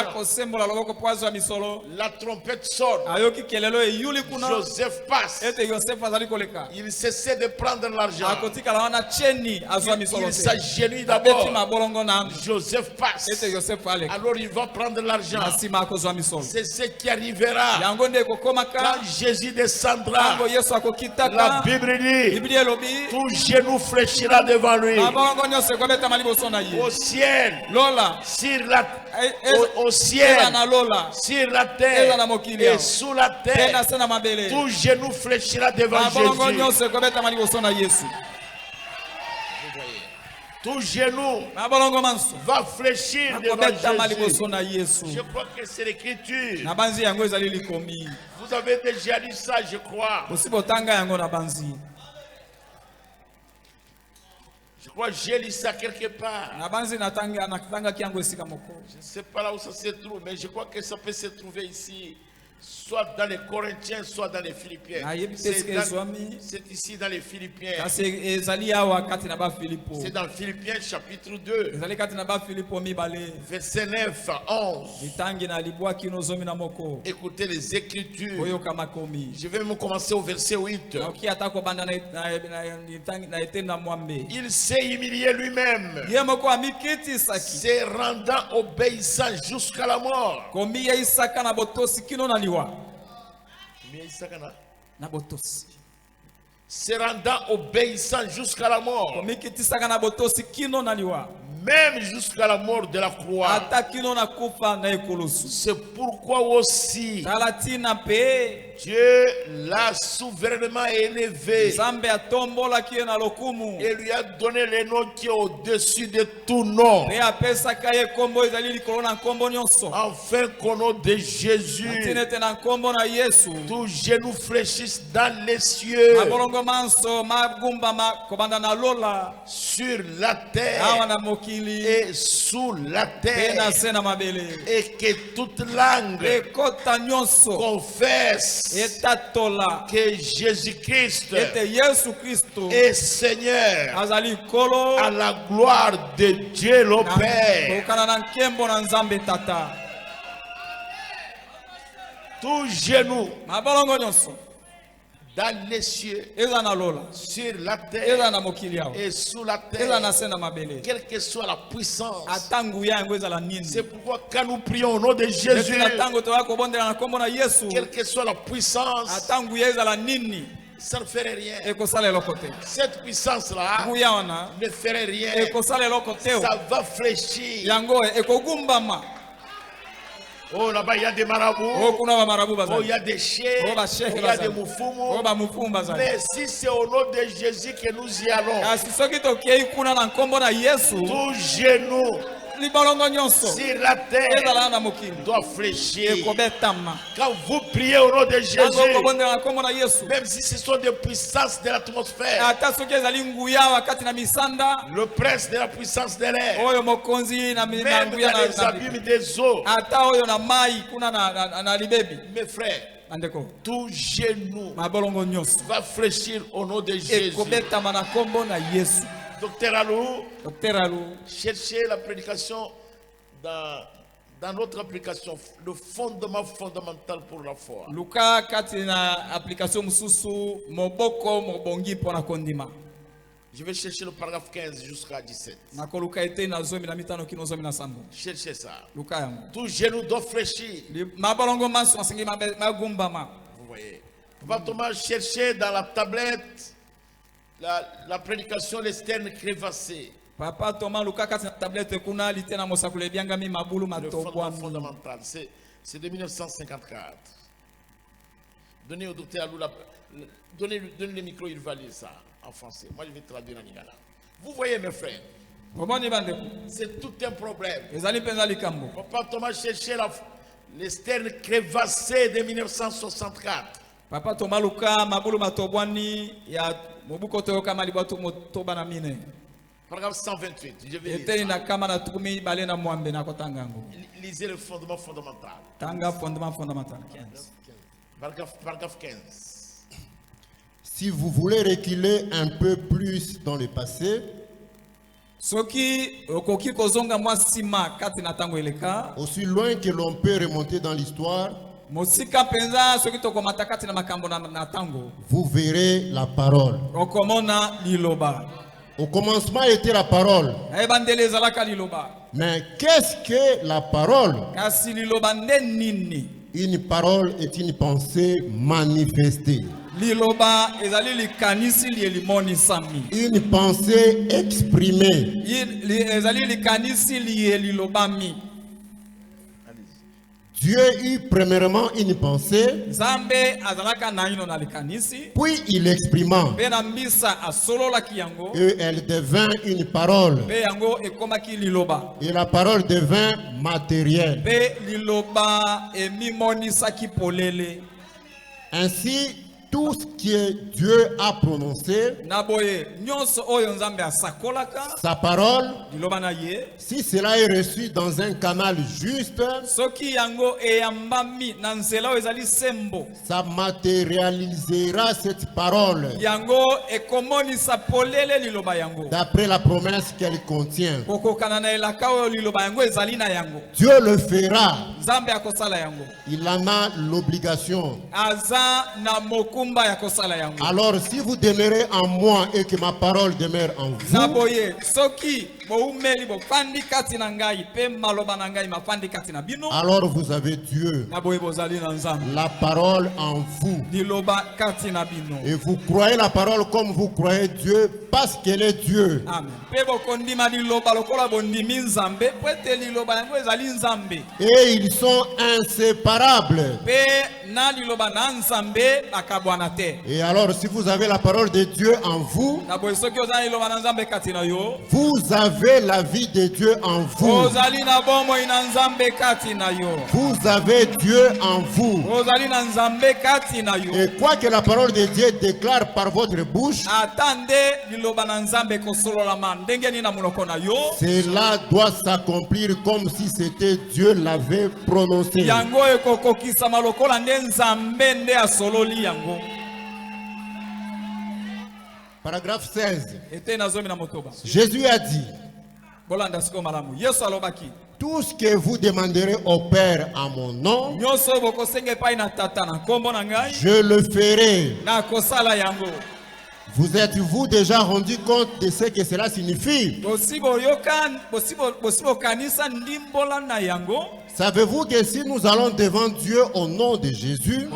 La trompette sonne. Joseph passe. Il cessait de prendre l'argent. Il s'agenouille d'abord. Joseph passe. Alors il va prendre l'argent. C'est ce qui arrivera quand Jésus descendra. La Bible dit, tout genou fléchira devant lui. Au ciel, au ciel, sur la terre et sous la terre, tout genou fléchira devant Jésus. Tout genou va fléchir devant Jésus. Je crois que c'est l'écriture. Vous avez déjà lu ça, je crois. Je crois que j'ai lu ça quelque part. Je ne sais pas là où ça se trouve, mais je crois que ça peut se trouver ici. Soit dans les Corinthiens, soit dans les Philippiens. C'est ici dans les Philippiens. C'est dans Philippiens chapitre 2. Verset 9 à 11. Écoutez les Écritures. Je vais me commencer au verset 8. Il s'est humilié lui-même, se rendant obéissant jusqu'à la mort. Se rendant obéissant jusqu'à la mort, même jusqu'à la mort de la croix. C'est pourquoi aussi Dieu l'a souverainement élevé et lui a donné le nom qui est au-dessus de tout nom, afin qu'au nom de Jésus tout genou fléchisse dans les cieux, sur la terre et sous la terre, et que toute langue confesse que Jésus-Christ est Seigneur, à la gloire de Dieu le Père. Tout genou dans les cieux, sur la terre et sous la terre, quelle que soit la puissance. C'est pourquoi quand nous prions au nom de Jésus, quelle que soit la puissance, ça ne ferait rien. Cette puissance-là ne ferait rien. Ça va fléchir. Oh, là-bas, il y a des marabouts. Oh, il y a des chefs. Il y a des moufumos. Mais si c'est au nom de Jésus que nous y allons, tout genou sur la terre doit fléchir. Quand vous priez au nom de Jésus, même si ce sont des puissances de l'atmosphère, le prince de la puissance de l'air, même dans les abîmes des eaux, mes frères, tout genou va fléchir au nom de Jésus. Docteur Alou, cherchez la prédication dans notre application, le fondement fondamental pour la foi. Je vais chercher le paragraphe 15 jusqu'à 17. Cherchez ça. Tout genou doit fléchir. Vous voyez. Papa Thomas, chercher dans la tablette la prédication, les sternes crévassés. Papa Thomas, le fondement fondamental, c'est de 1954. Donnez au docteur Alou, donnez le micro, il va lire ça en français. Moi, je vais traduire en lingala. Vous voyez, mes frères, c'est tout un problème. Papa Thomas cherchait les sternes crévassés de 1964. Papa Thomas Luka mabulu matobwani ya mobuko toyoka malibatu motoba mine. Paragraphe 128. Je vais lire na kama na tukumi balena mwambe na kotanga ngo. Lisez le fondement fondamental. Tanga fondement fondamental. 15. Paragraphe 15. Si vous voulez reculer un peu plus dans le passé, soki okoki kozonga mwasima kati na tango eleka, aussi loin que l'on peut remonter dans l'histoire, mosika penza soki tokomata kati na makambo na tango, vous verrez la parole. Okomona liloba. Au commencement était la parole. Ebandele zalaka liloba. Mais qu'est-ce que la parole? Kasi liloba nini? Une parole est une pensée manifestée. Liloba ezali likanisi lielimoni sami. Une pensée exprimée. Ezali likanisi lielilobami. Dieu eut premièrement une pensée, puis il l'exprima, et elle devint une parole, et la parole devint matérielle. Ainsi, tout ce que Dieu a prononcé, sa parole, si cela est reçu dans un canal juste, ça matérialisera cette parole d'après la promesse qu'elle contient. Dieu le fera. Il en a l'obligation. Alors si vous demeurez en moi et que ma parole demeure en vous, Alors vous avez Dieu, la parole en vous. Et vous croyez la parole comme vous croyez Dieu parce qu'elle est Dieu. Amen. Et ils sont inséparables. Et alors si vous avez la parole de Dieu en vous, vous avez la vie de Dieu en vous. Vous avez Dieu en vous. Et quoi que la parole de Dieu déclare par votre bouche, cela doit s'accomplir comme si c'était Dieu l'avait prononcé. Paragraphe 16. Jésus a dit, tout ce que vous demanderez au Père en mon nom, je le ferai. Vous êtes-vous déjà rendu compte de ce que cela signifie? Savez-vous que si nous allons devant Dieu au nom de Jésus,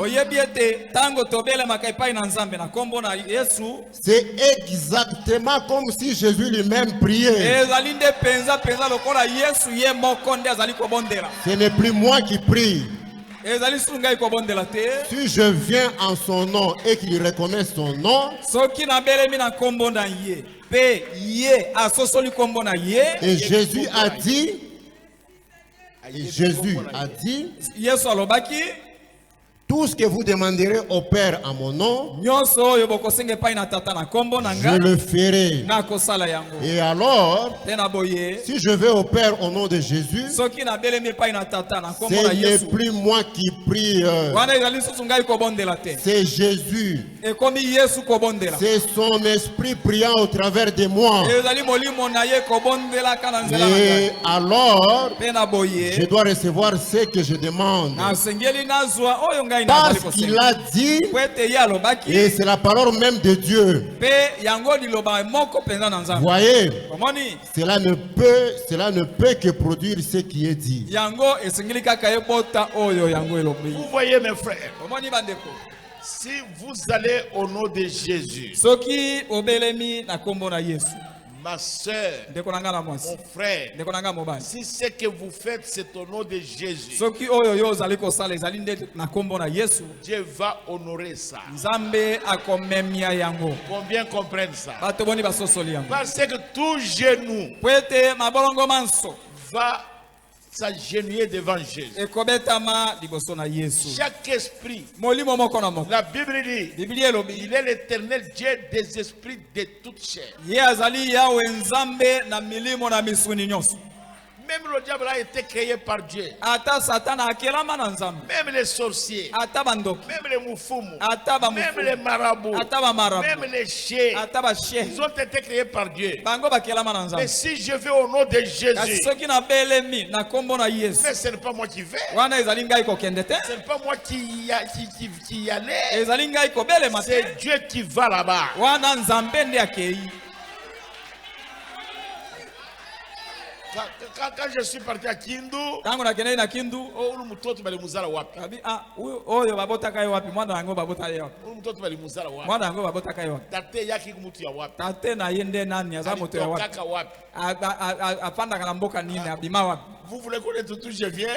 c'est exactement comme si Jésus lui-même priait. Ce n'est plus moi qui prie. Si je viens en son nom et qu'il reconnaît son nom, et Jésus a dit, tout ce que vous demanderez au Père en mon nom, je le ferai. Et alors, si je vais au Père au nom de Jésus, ce n'est plus moi qui prie. C'est Jésus. C'est son esprit priant au travers de moi. Et alors, je dois recevoir ce que je demande. Parce qu'il a dit, et c'est la parole même de Dieu. Voyez, cela ne peut que produire ce qui est dit. Vous voyez mes frères, si vous allez au nom de Jésus, ma soeur, mon frère, si ce que vous faites c'est au nom de Jésus, Dieu va honorer ça. Combien comprennent ça? Parce que tout genou va s'agenouiller devant Jésus. Chaque esprit, la Bible dit, il est l'éternel Dieu des esprits de toute chair. Même le diable a été créé par Dieu. Même les sorciers, même les moufoumus, même les marabouts, même les chefs, ils ont été créés par Dieu. Mais si je vais au nom de Jésus, mais ce n'est pas moi qui vais, ce n'est pas moi qui y allais, c'est Dieu qui va là-bas. Quand je suis parti à Kindu, vous voulez connaître tout, je viens.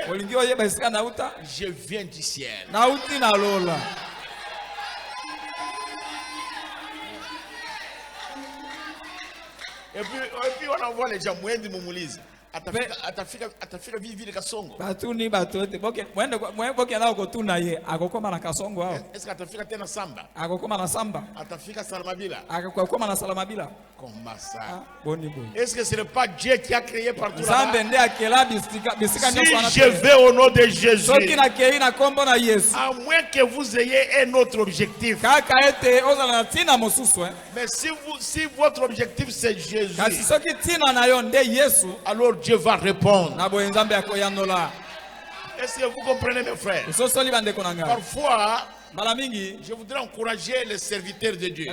Je viens du ciel. Et puis on envoie les gens, Mwendi Mumulizi. Atafika vivre Kasongo. Est-ce qu'atafika tena Samba? Atafika Salamabila. Comment ça? Est-ce que ce n'est pas Dieu qui a créé partout là-bas? Si je vais au nom de Jésus, à moins que vous ayez un autre objectif, mais si votre objectif c'est Jésus, alors Dieu va répondre. Est-ce que vous comprenez mes frères? Parfois Je voudrais encourager les serviteurs de Dieu.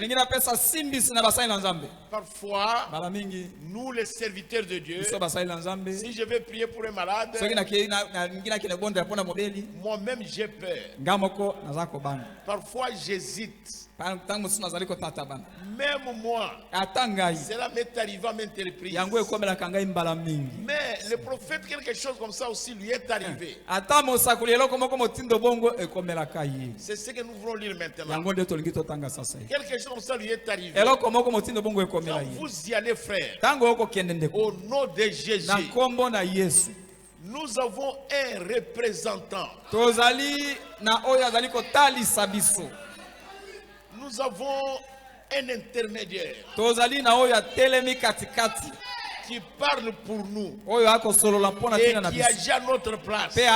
Parfois, nous les serviteurs de Dieu, si je vais prier pour un malade, moi-même j'ai peur. Parfois j'hésite. Même moi, cela m'est arrivé à m'interpréter. Mais le prophète, quelque chose comme ça aussi lui est arrivé. C'est ce que nous voulons lire maintenant. Quelque chose comme ça lui est arrivé. Quand vous y allez, frère, au nom de Jésus, nous avons un représentant. Nous avons un intermédiaire qui parle pour nous et qui agit à notre place. Et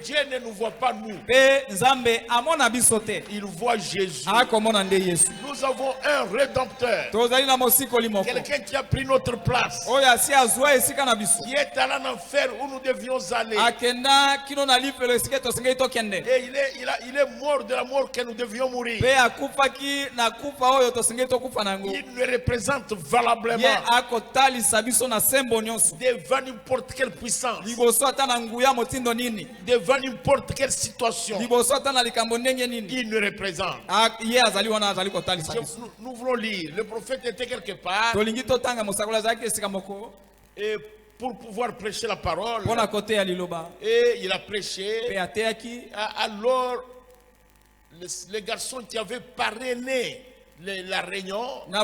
Dieu ne nous voit pas nous. Il voit Jésus. Nous avons un rédempteur. Quelqu'un qui a pris notre place. Qui est allé en enfer où nous devions aller. Et il est mort de la mort que nous devions mourir. Il nous représente valablement devant n'importe quelle puissance, devant n'importe quelle situation. Il nous représente. Nous voulons lire. Le prophète était quelque part et pour pouvoir prêcher la parole, et il a prêché. Alors les garçons qui avaient parrainé la réunion, il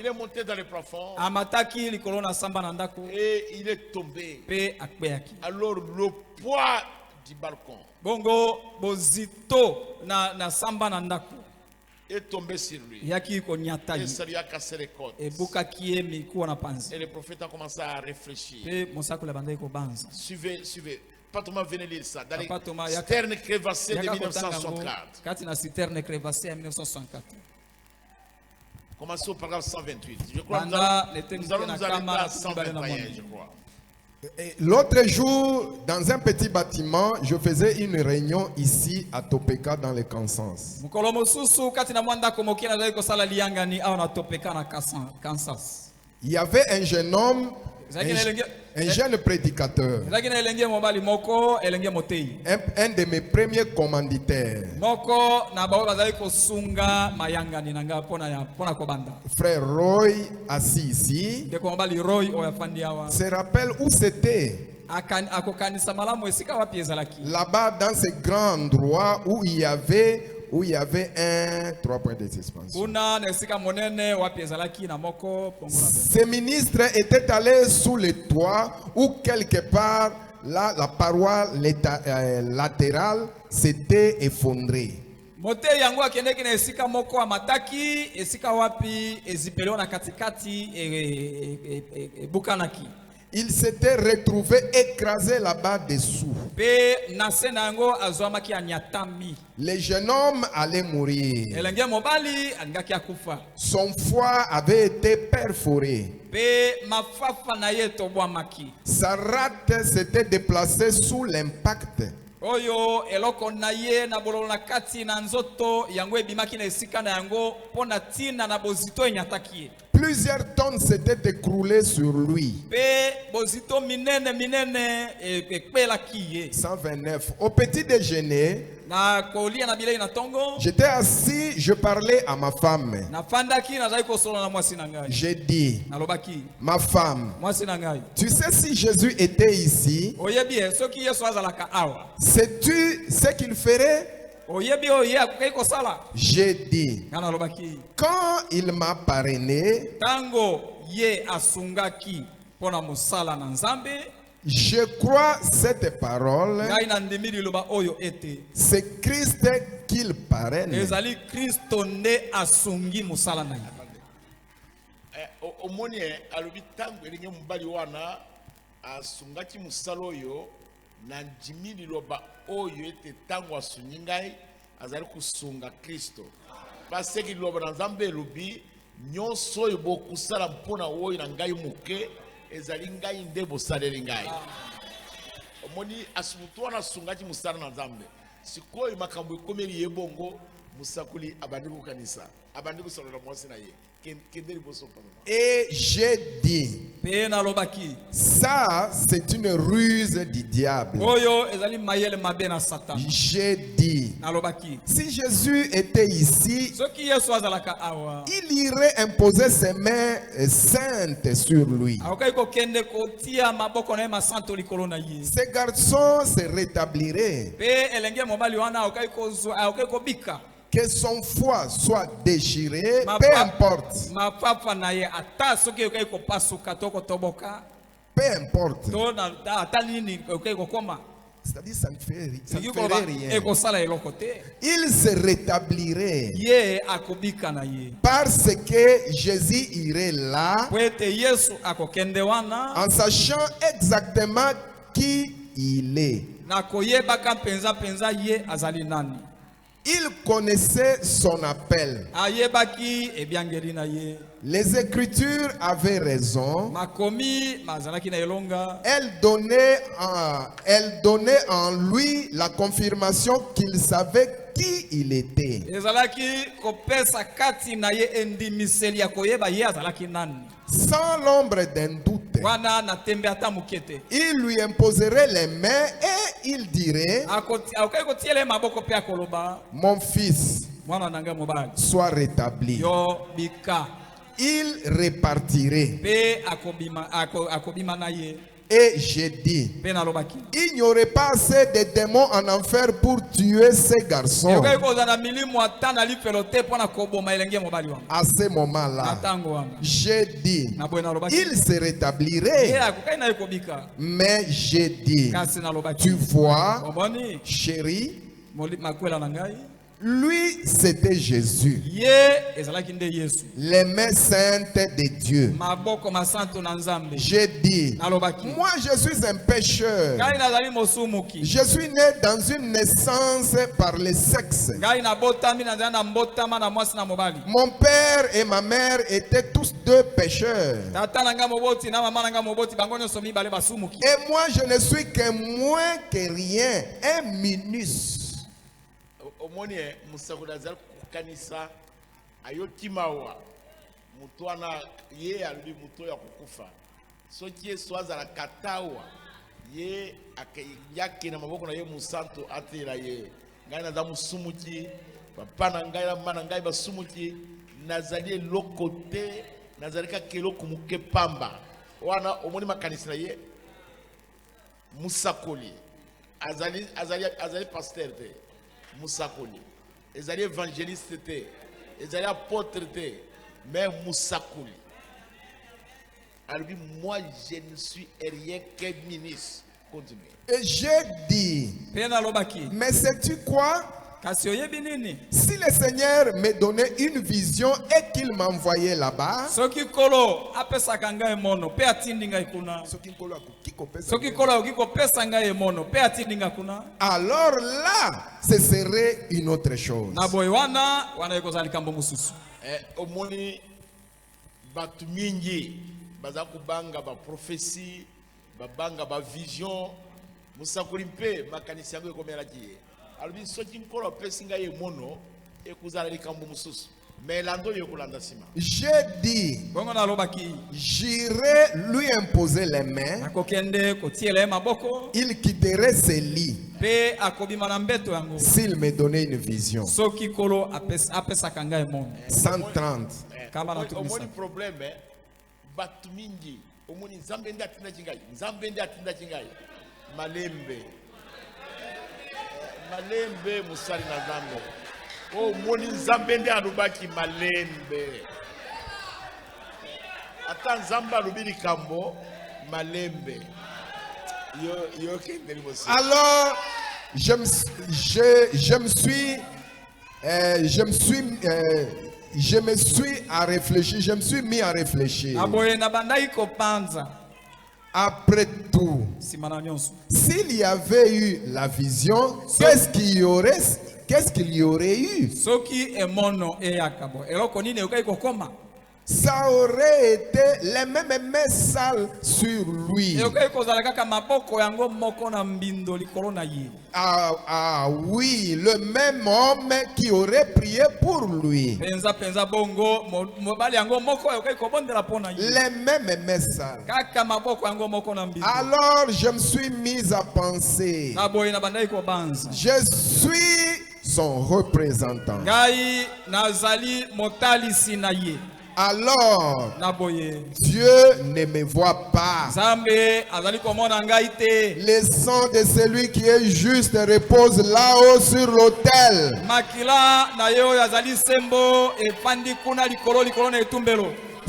est monté dans le plafond et il est tombé. Alors le poids du balcon est tombé sur lui et ça lui a cassé les côtes. Et le prophète a commencé à réfléchir. Suivez. Patoma, venez lire ça. Dans les citernes crévassées de 1964. Commençons au paragraphe 128. Je crois que nous allons nous arrêter à 121, je crois. L'autre jour, dans un petit bâtiment, je faisais une réunion ici à Topeka dans le Kansas. Il y avait un jeune homme, un jeune prédicateur, un de mes premiers commanditaires, frère Roy, assis ici, se rappelle où c'était. Là-bas dans ce grand endroit où il y avait un 3 points de suspension. Ces ministres étaient allés sous le toit où quelque part là, la paroi latérale s'était effondrée. Il s'était retrouvé écrasé là-bas dessous. Le jeune homme allait mourir. Son foie avait été perforé. Sa rate s'était déplacée sous l'impact. Plusieurs tonnes s'étaient écroulées sur lui. 129. Au petit déjeuner, j'étais assis, je parlais à ma femme. J'ai dit, ma femme, tu sais si Jésus était ici, sais-tu ce qu'il ferait? J'ai dit, quand il m'a parrainé, je crois cette parole, c'est Christ qu'il parraine. azali kusunga Kristo parce que loba na Nzambe lobi nyonso oyo kusala mpona oyo na ngai muke ezali ngai nde bosaleli ngai. omoni asubutu na sungaji musara na Nzambe sikoyo makambo ekomeli yebongo musakuli abandi ku kanisa abandi ku solo mwasi na ye kendeli boso pano. Et j'ai dit, ça c'est une ruse du diable. J'ai dit, si Jésus était ici, il irait imposer ses mains saintes sur lui. Ces garçons se rétabliraient. Que son foie soit déchiré, peu importe. Peu importe. C'est-à-dire ça ne ferait rien. Il se rétablirait parce que Jésus irait là en sachant exactement qui il est. Il connaissait son appel. Les Écritures avaient raison. Elle donnait en lui la confirmation qu'il savait qui il était. Sans l'ombre d'un doute, il lui imposerait les mains et il dirait, mon fils, sois rétabli. Il repartirait. Et j'ai dit, il n'y aurait pas assez de démons en enfer pour tuer ces garçons. À ce moment-là, j'ai dit, il se rétablirait. Mais j'ai dit, tu vois, chérie, lui, c'était Jésus. Les mains saintes de Dieu. J'ai dit, moi je suis un pécheur. Je suis né dans une naissance par le sexe. Mon père et ma mère étaient tous deux pécheurs. Et moi je ne suis que moins que rien, un minus. Omoni musakudazal kukanisa ayotimawa mutwana ye alubi muto ya kukufa sokie swazala katawa ye akayake na maboko na ye musanto atira ye ngai na damu sumuki papa na ngai na mana ngai basumuki nazali lokote nazalika kelo kumuke pamba wana omoni makanisa ye musakoli azali pasteur te Moussakoli. Ils allaient évangélistes, ils allaient apôtres, mais Moussakoli. Alors, moi, je ne suis rien qu'un ministre. Continuez. Et j'ai dit, mais sais-tu quoi? Si le Seigneur me donnait une vision et qu'il m'envoyait là-bas, alors là, ce serait une autre chose. Omoni batu mingi bazakubanga ba prophétie babanga ba vision musakuli mpe makanisi yango ekomela kiye albi soki nkolo pesinga ye mono ekuzala likambo mususu mais lando yokulanda sima. J'ai dit, j'irai lui imposer les mains. Il quitterait ses lits s'il me donnait une vision. 130. Omoni problème batu mingi omoni nzambe ndi atinda chingai malembe musali na nzambe o moni nzambe ndi alubaki malembe ata nzambe alubiri kambo malembe yo kendeli bosi. Alors je me suis mis à réfléchir. Après tout, s'il y avait eu la vision, qu'est-ce qu'il y aurait eu? ça aurait été les mêmes mains sales sur lui. Ah oui, le même homme qui aurait prié pour lui. Les mêmes mains sales. Alors je me suis mis à penser, je suis son représentant. Alors, Dieu ne me voit pas. Le sang de celui qui est juste repose là-haut sur l'autel.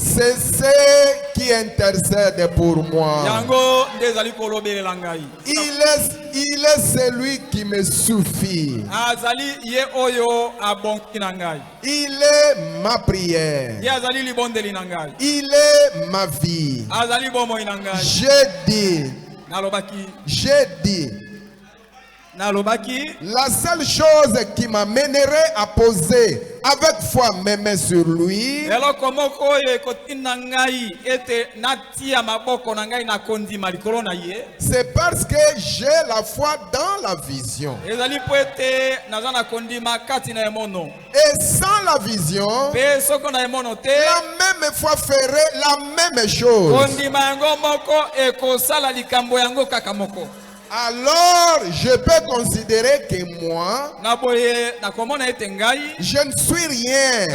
C'est ce qui intercède pour moi. Il est celui qui me suffit. Il est ma prière. Il est ma vie. J'ai dit, la seule chose qui m'amènerait à poser avec foi mes mains sur lui, c'est parce que j'ai la foi dans la vision. Et sans la vision, la même foi ferait la même chose. Alors, je peux considérer que moi, je ne suis rien,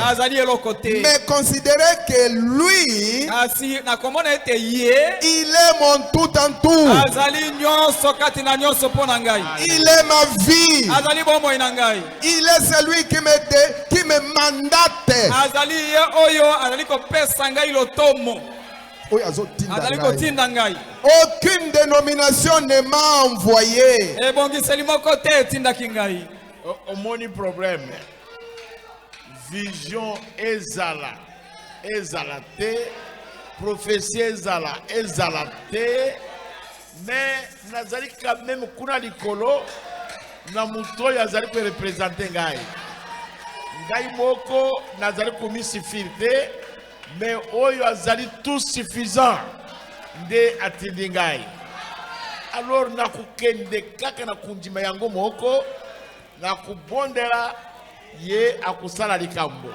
mais considérer que lui, il est mon tout en tout. Il est ma vie. Il est celui qui me mandate. Aucune dénomination ne m'a envoyé. Mon problème, vision ezala te, prophétie ezala te, mais nazali quand même kuna likolo na muto yazali ko représenter ngai moko nazali komisifirte. Mais oyo azali tout suffisant de atindi ngai. Alors nakukende kaka na kundima yango moko na kubondela ye akusala likambo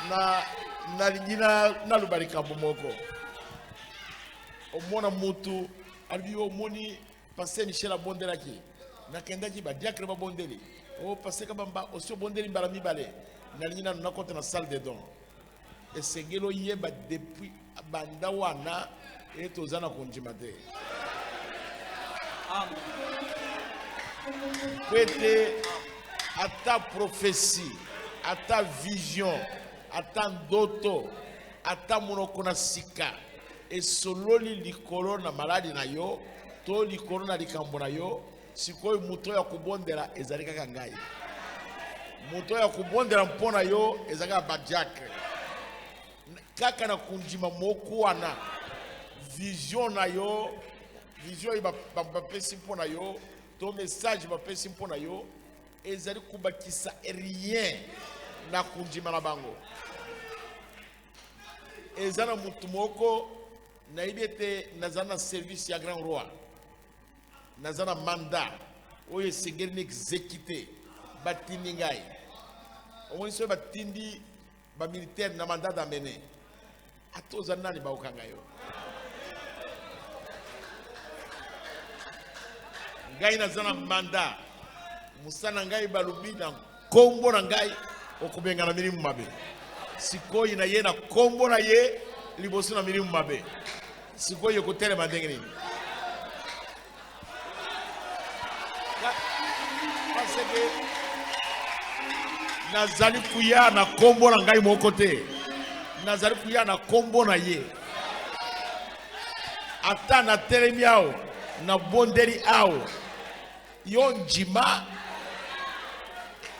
na lingina na lubalikambo moko omona mutu ali omoni passer Michel abondela ki na kenda ki ba diacre ba bondeli o passer kabamba osio bondeli mbala mibale. Nalina na kota na salle de don. Et segelo yeba depuis bandawana et tozana konjimate. Amen. Peut-être à ta prophétie, à ta vision, à ta ndoto, à ta monokona sika et sololi likolo na maladi na yo, to likolo na likambo na yo, sikoy muto ya kubondela ezalika kangai. Moto ya kubondela mpona yo ezaka badiakre kaka na kunjima moko wana vision na yo vision ba pesi mpona yo to message ba pesi mpona yo ezali kubakisa rien na kunjima na bango ezana mutu moko na ibete nazana service ya grand roi nazana mandat oye segeri exécuter batindi ngai omoni so batindi ba militaire na mandat d'amener atoza nani ba okanga yo ngai nazana mandat musana ngai balubi na kombo na ngai okubenga na mirimu mabe sikoyi na ye na kombo na ye liboso na mirimu mabe sikoyi kotelema ndenge nini parce que nazali kuya na kombo na ngai moko te nazali kuya na kombo na ye ata na telemi awo na bondeli awo yo njima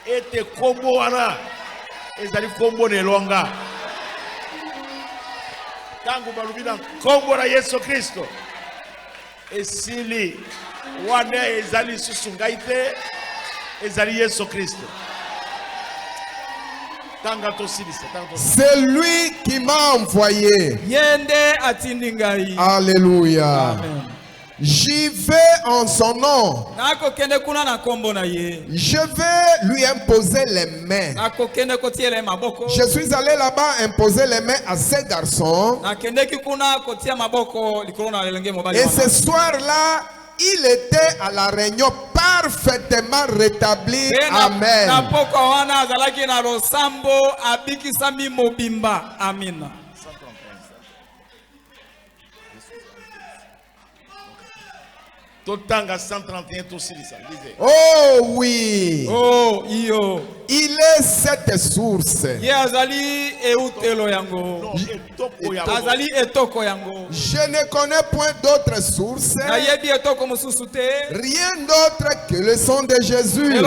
ete kombo wana ezali kombo na elonga tangu balubi na kombo na Yesu Kristo esili wana ezali susu ngai te ezali Yesu Kristo. C'est lui qui m'a envoyé. Alléluia. Amen. J'y vais en son nom. Je vais lui imposer les mains. Je suis allé là-bas imposer les mains à ces garçons. Et ce soir-là, il était à la réunion parfaitement rétabli. Amen. Oh oui. Oh iyo. Il est cette source. Je ne connais point d'autres sources. Rien d'autre que le sang de Jésus.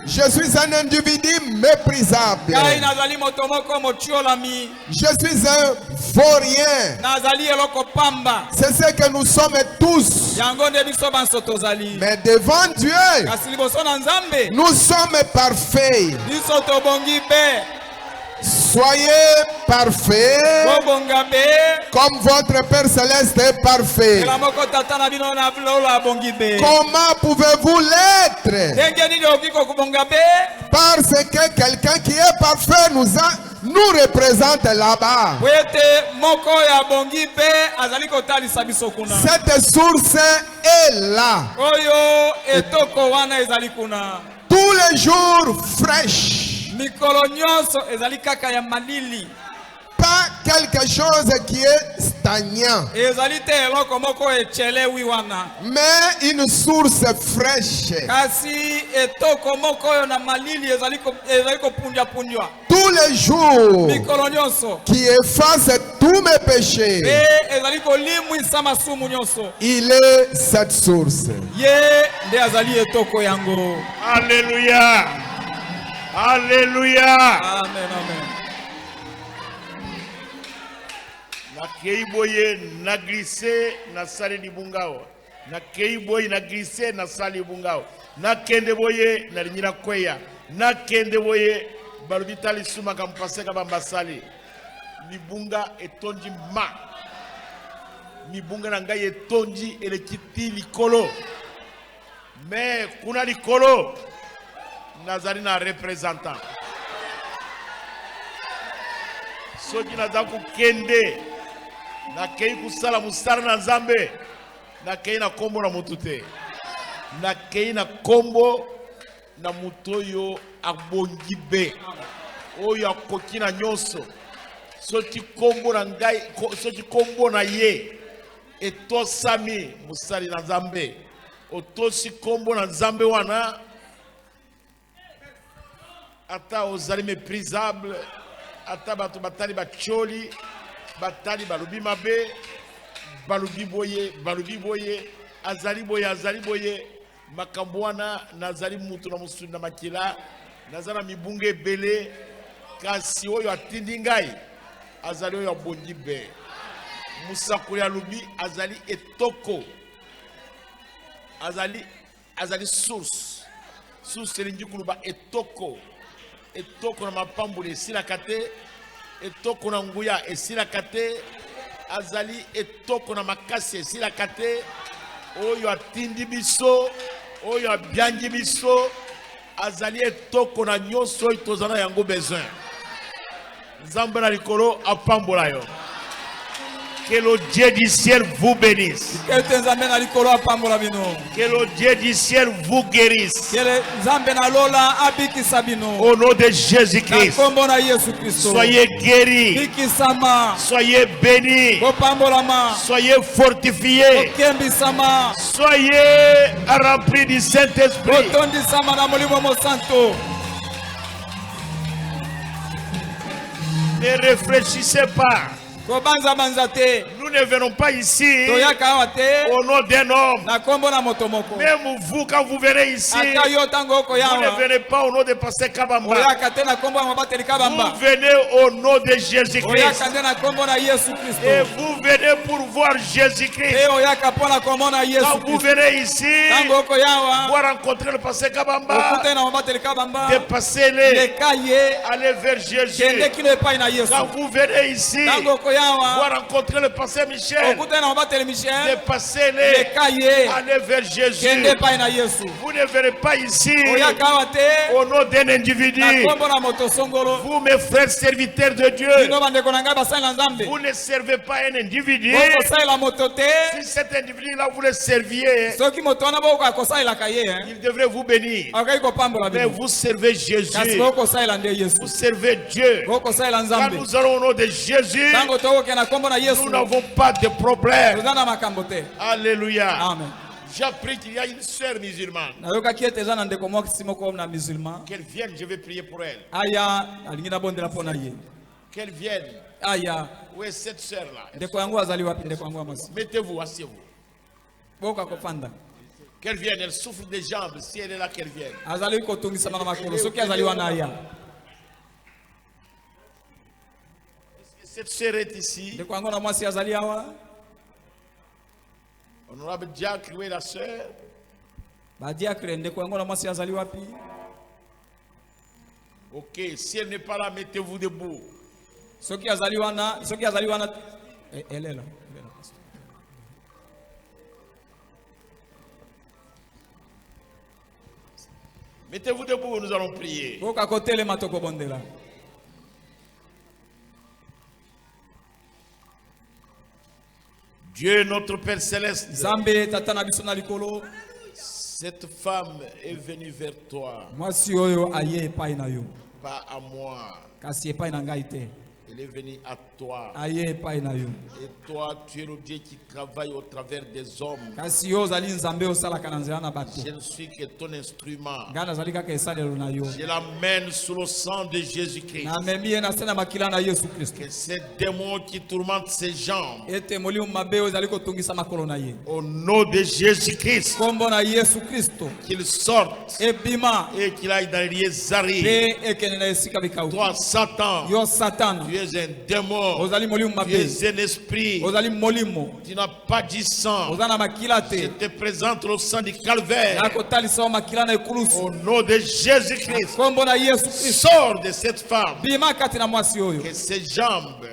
Je suis un individu méprisable. Je suis un vaurien. C'est ce que nous sommes tous. Mais devant Dieu, nous sommes parfaits. Soyez parfaits comme votre Père Céleste est parfait. Comment pouvez-vous l'être? Parce que quelqu'un qui est parfait nous représente là-bas. Cette source est là. Tous les jours fraîche. Pas quelque chose qui est stagnant, mais une source fraîche. Tous les jours qui efface tous mes péchés. Il est cette source. Alléluia. Alléluia. Amen, amen. Na keiboye na glissé na sali libungao. Na keiboye na glissé na sali libungao. Na kende boye na linyira kweya. Na kende boye balubita lisuma kampase kabambasali. Libunga etonji ma. Libunga na ngai etonji elekiti likolo. Mais kuna likolo Nazarina représentant. Soki nazaku kende na kei kusala musara na Nzambe na kei na kombo na mutute na kei na kombo na mutoyo abongi be oyo akoki na nyonso soki kombo na ngai soki kombo na ye etosami musali na Nzambe otosi kombo na Nzambe wana ata ozali méprisable, ata batu batali bacholi, batali balubi mabe, balubi boye, azali boye, makambwana, nazali mutu na musuni na makila, nazala mibunge bele, kasi oyo atindi ngai, azali oyo abongi be. Musakuli alubi, azali etoko, azali source elingi kuluba etoko. Etoko na mapambule esila kate, etoko na nguya esila kate, azali etoko na makasi esila kate, oyo atindi biso, oyo abiangi biso, azali etoko na nyonso oyo tozana yango besoin. Nzambe na likolo apambola yo. Que le Dieu du ciel vous bénisse. Que le Dieu du ciel vous guérisse. Au nom de Jésus-Christ. Soyez guéris. Soyez bénis. Soyez fortifiés. Soyez remplis du Saint-Esprit. Ne réfléchissez pas. Nous ne venons pas ici au nom d'un homme. Même vous, quand vous venez ici, vous ne venez pas au nom de Pasteur Kabamba. Vous venez au nom de Jésus-Christ. Et vous venez pour voir Jésus-Christ. Quand vous venez ici, pour rencontrer le Pasteur Kabamba, dépassez-les, allez vers Jésus. Quand vous venez ici, pour rencontrer le Pasteur Michel, dépassez-les, allez vers Jésus. Vous ne venez pas ici au nom d'un individu. Vous, mes frères serviteurs de Dieu, vous ne servez pas un individu. Si cet individu-là vous le serviez, il devrait vous bénir. Mais vous servez Jésus. Vous servez Dieu. Quand nous allons au nom de Jésus, nous n'avons pas de problème. Alléluia. Amen. J'ai appris qu'il y a une sœur musulmane. Qu'elle vienne, je vais prier pour elle. Qu'elle vienne. Où est cette sœur-là? Mettez-vous, asseyez-vous. Qu'elle vienne, elle souffre des jambes. Si elle est là, qu'elle vienne. Cette sœur est ici. Honorable Diacre, où est la sœur? Ok, si elle n'est pas là, mettez-vous debout. Elle est là. Mettez-vous debout, nous allons prier. Dieu notre Père Céleste, cette femme est venue vers toi, pas à moi. Elle est venue à toi. Et toi, tu es le Dieu qui travaille au travers des hommes. Je ne suis que ton instrument. Je l'amène sous le sang de Jésus-Christ. Que ces démons qui tourmentent ses jambes, au nom de Jésus-Christ, qu'ils sortent et qu'il aille dans les lieux. Toi, Satan, tu es un démon, tu es un esprit, tu n'as pas du sang. Je te présente le sang du calvaire. Au nom de Jésus-Christ, sors de cette femme. Que ses jambes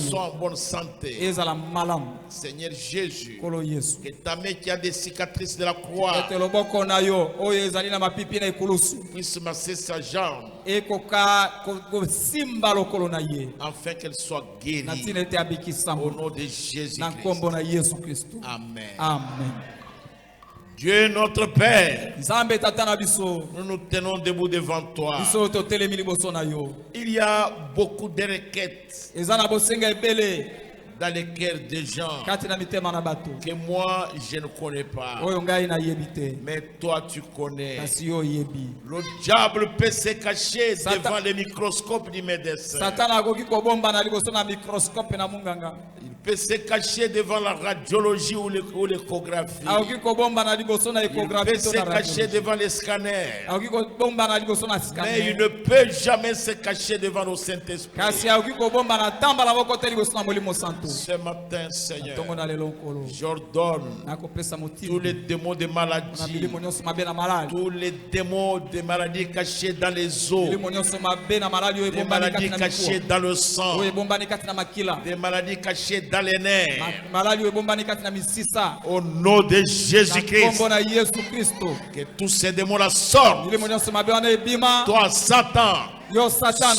soient en bonne santé. Seigneur Jésus, que ta main qui a des cicatrices de la croix puisse masser sa jambe, afin qu'elle soit guérie. Au nom de Jésus-Christ. Amen. Amen. Dieu notre Père, nous nous tenons debout devant toi. Il y a beaucoup de requêtes dans les cœurs des gens que moi je ne connais pas, mais toi tu connais. Le diable peut se cacher devant le microscope du médecin. Il peut se cacher devant la radiologie ou l'échographie. Il peut se cacher devant les scanners. Mais il ne peut jamais se cacher devant le Saint-Esprit. Ce matin, Seigneur, j'ordonne tous les démons de maladie, tous les démons de maladies cachés dans les os, des maladies cachées dans le sang, des maladies cachées dans les nerfs. Au nom de Jésus-Christ, que tous ces démons-là sortent. Toi, Satan,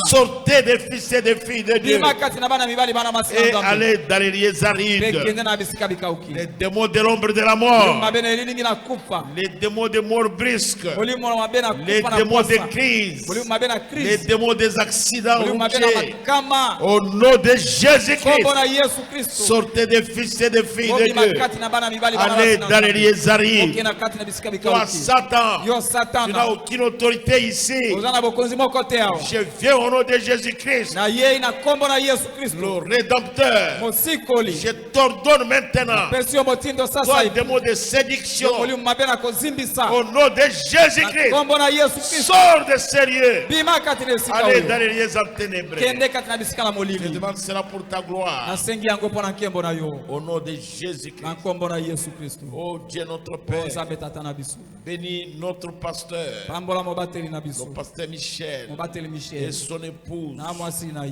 sortez des fils et des filles de Dieu et allez dans les lieux arides. Les démons de l'ombre de la mort, les démons de mort brusque, les démons de crise, les démons des accidents routiers. Au nom de Jésus-Christ, sortez des fils et des filles de Dieu. Allez dans les lieux arides. Toi, Satan, tu n'as aucune autorité ici. Je viens au nom de Jésus-Christ, le Rédempteur. Je t'ordonne maintenant, toi, des mots de séduction, au nom de Jésus-Christ, sors de sérieux. Allez dans les lieux enténébrés. Je demande cela pour ta gloire. Au nom de Jésus-Christ. Oh Dieu notre Père, bénis notre pasteur, le pasteur Michel, et son épouse,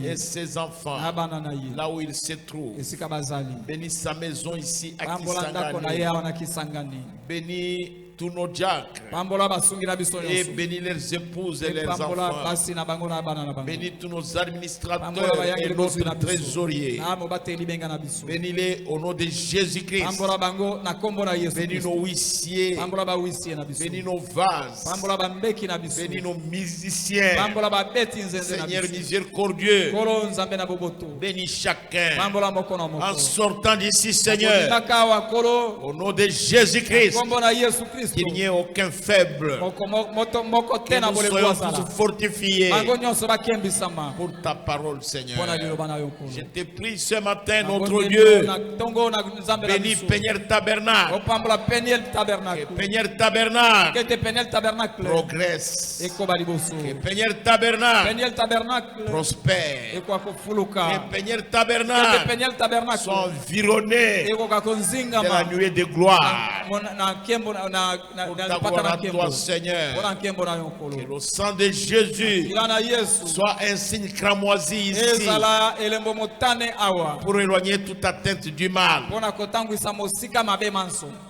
et ses enfants, là où il se trouve. Bénis sa maison ici à Kisangani. Bénis tous nos diacres, et bénis leurs épouses et leurs enfants. Bénis tous nos administrateurs et notre trésorier. Bénis-les au nom de Jésus-Christ. Bénis nos huissiers, bénis nos vases, bénis nos musiciens. Seigneur miséricordieux, bénis chacun en sortant d'ici, Seigneur, au nom de Jésus-Christ. Qu'il n'y ait aucun faible, que nous soyons tous fortifiés pour ta parole, Seigneur. Je te prie ce matin, notre Dieu, bénis Peniel Tabernacle, que Peniel Tabernacle progresse, que Peniel Tabernacle prospère, que Peniel Tabernacle soit environné de la nuée de gloire. Pour ta gloire à toi, Seigneur. Que le sang de Jésus soit un signe cramoisi ici pour éloigner toute atteinte du mal.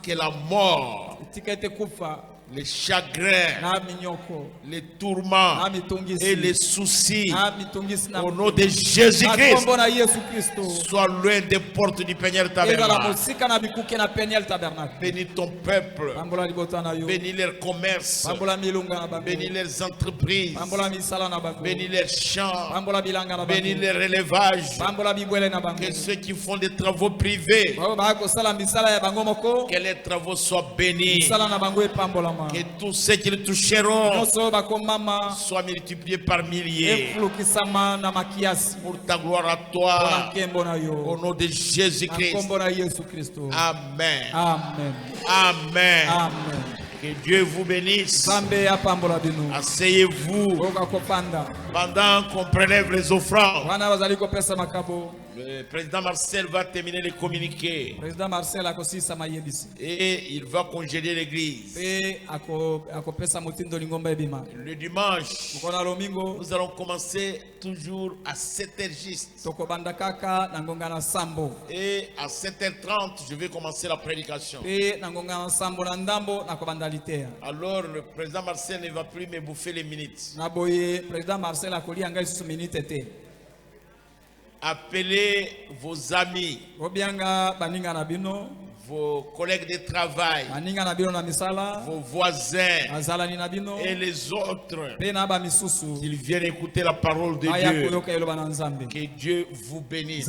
Que la mort, les chagrins, les tourments et les soucis, au nom de Jésus-Christ, soient loin des portes du Peniel Tabernacle. Bénis ton peuple, bénis leurs commerces, bénis leurs entreprises, bénis leurs champs, bénis les élevages. Que ceux qui font des travaux privés, que les travaux soient bénis. Que tous ceux qui le toucheront soient multipliés par milliers. Pour ta gloire à toi, au nom de Jésus-Christ. Amen. Amen. Amen. Amen. Que Dieu vous bénisse. Asseyez-vous pendant qu'on prélève les offrandes. Le président Marcel va terminer les communiqués et il va congédier l'église. Le dimanche, nous allons commencer toujours à 7h juste. Et à 7h30, je vais commencer la prédication. Alors le président Marcel ne va plus me bouffer les minutes. Appelez vos amis, vos collègues de travail, vos voisins et les autres, qu'ils viennent écouter la parole de Dieu. Que Dieu vous bénisse.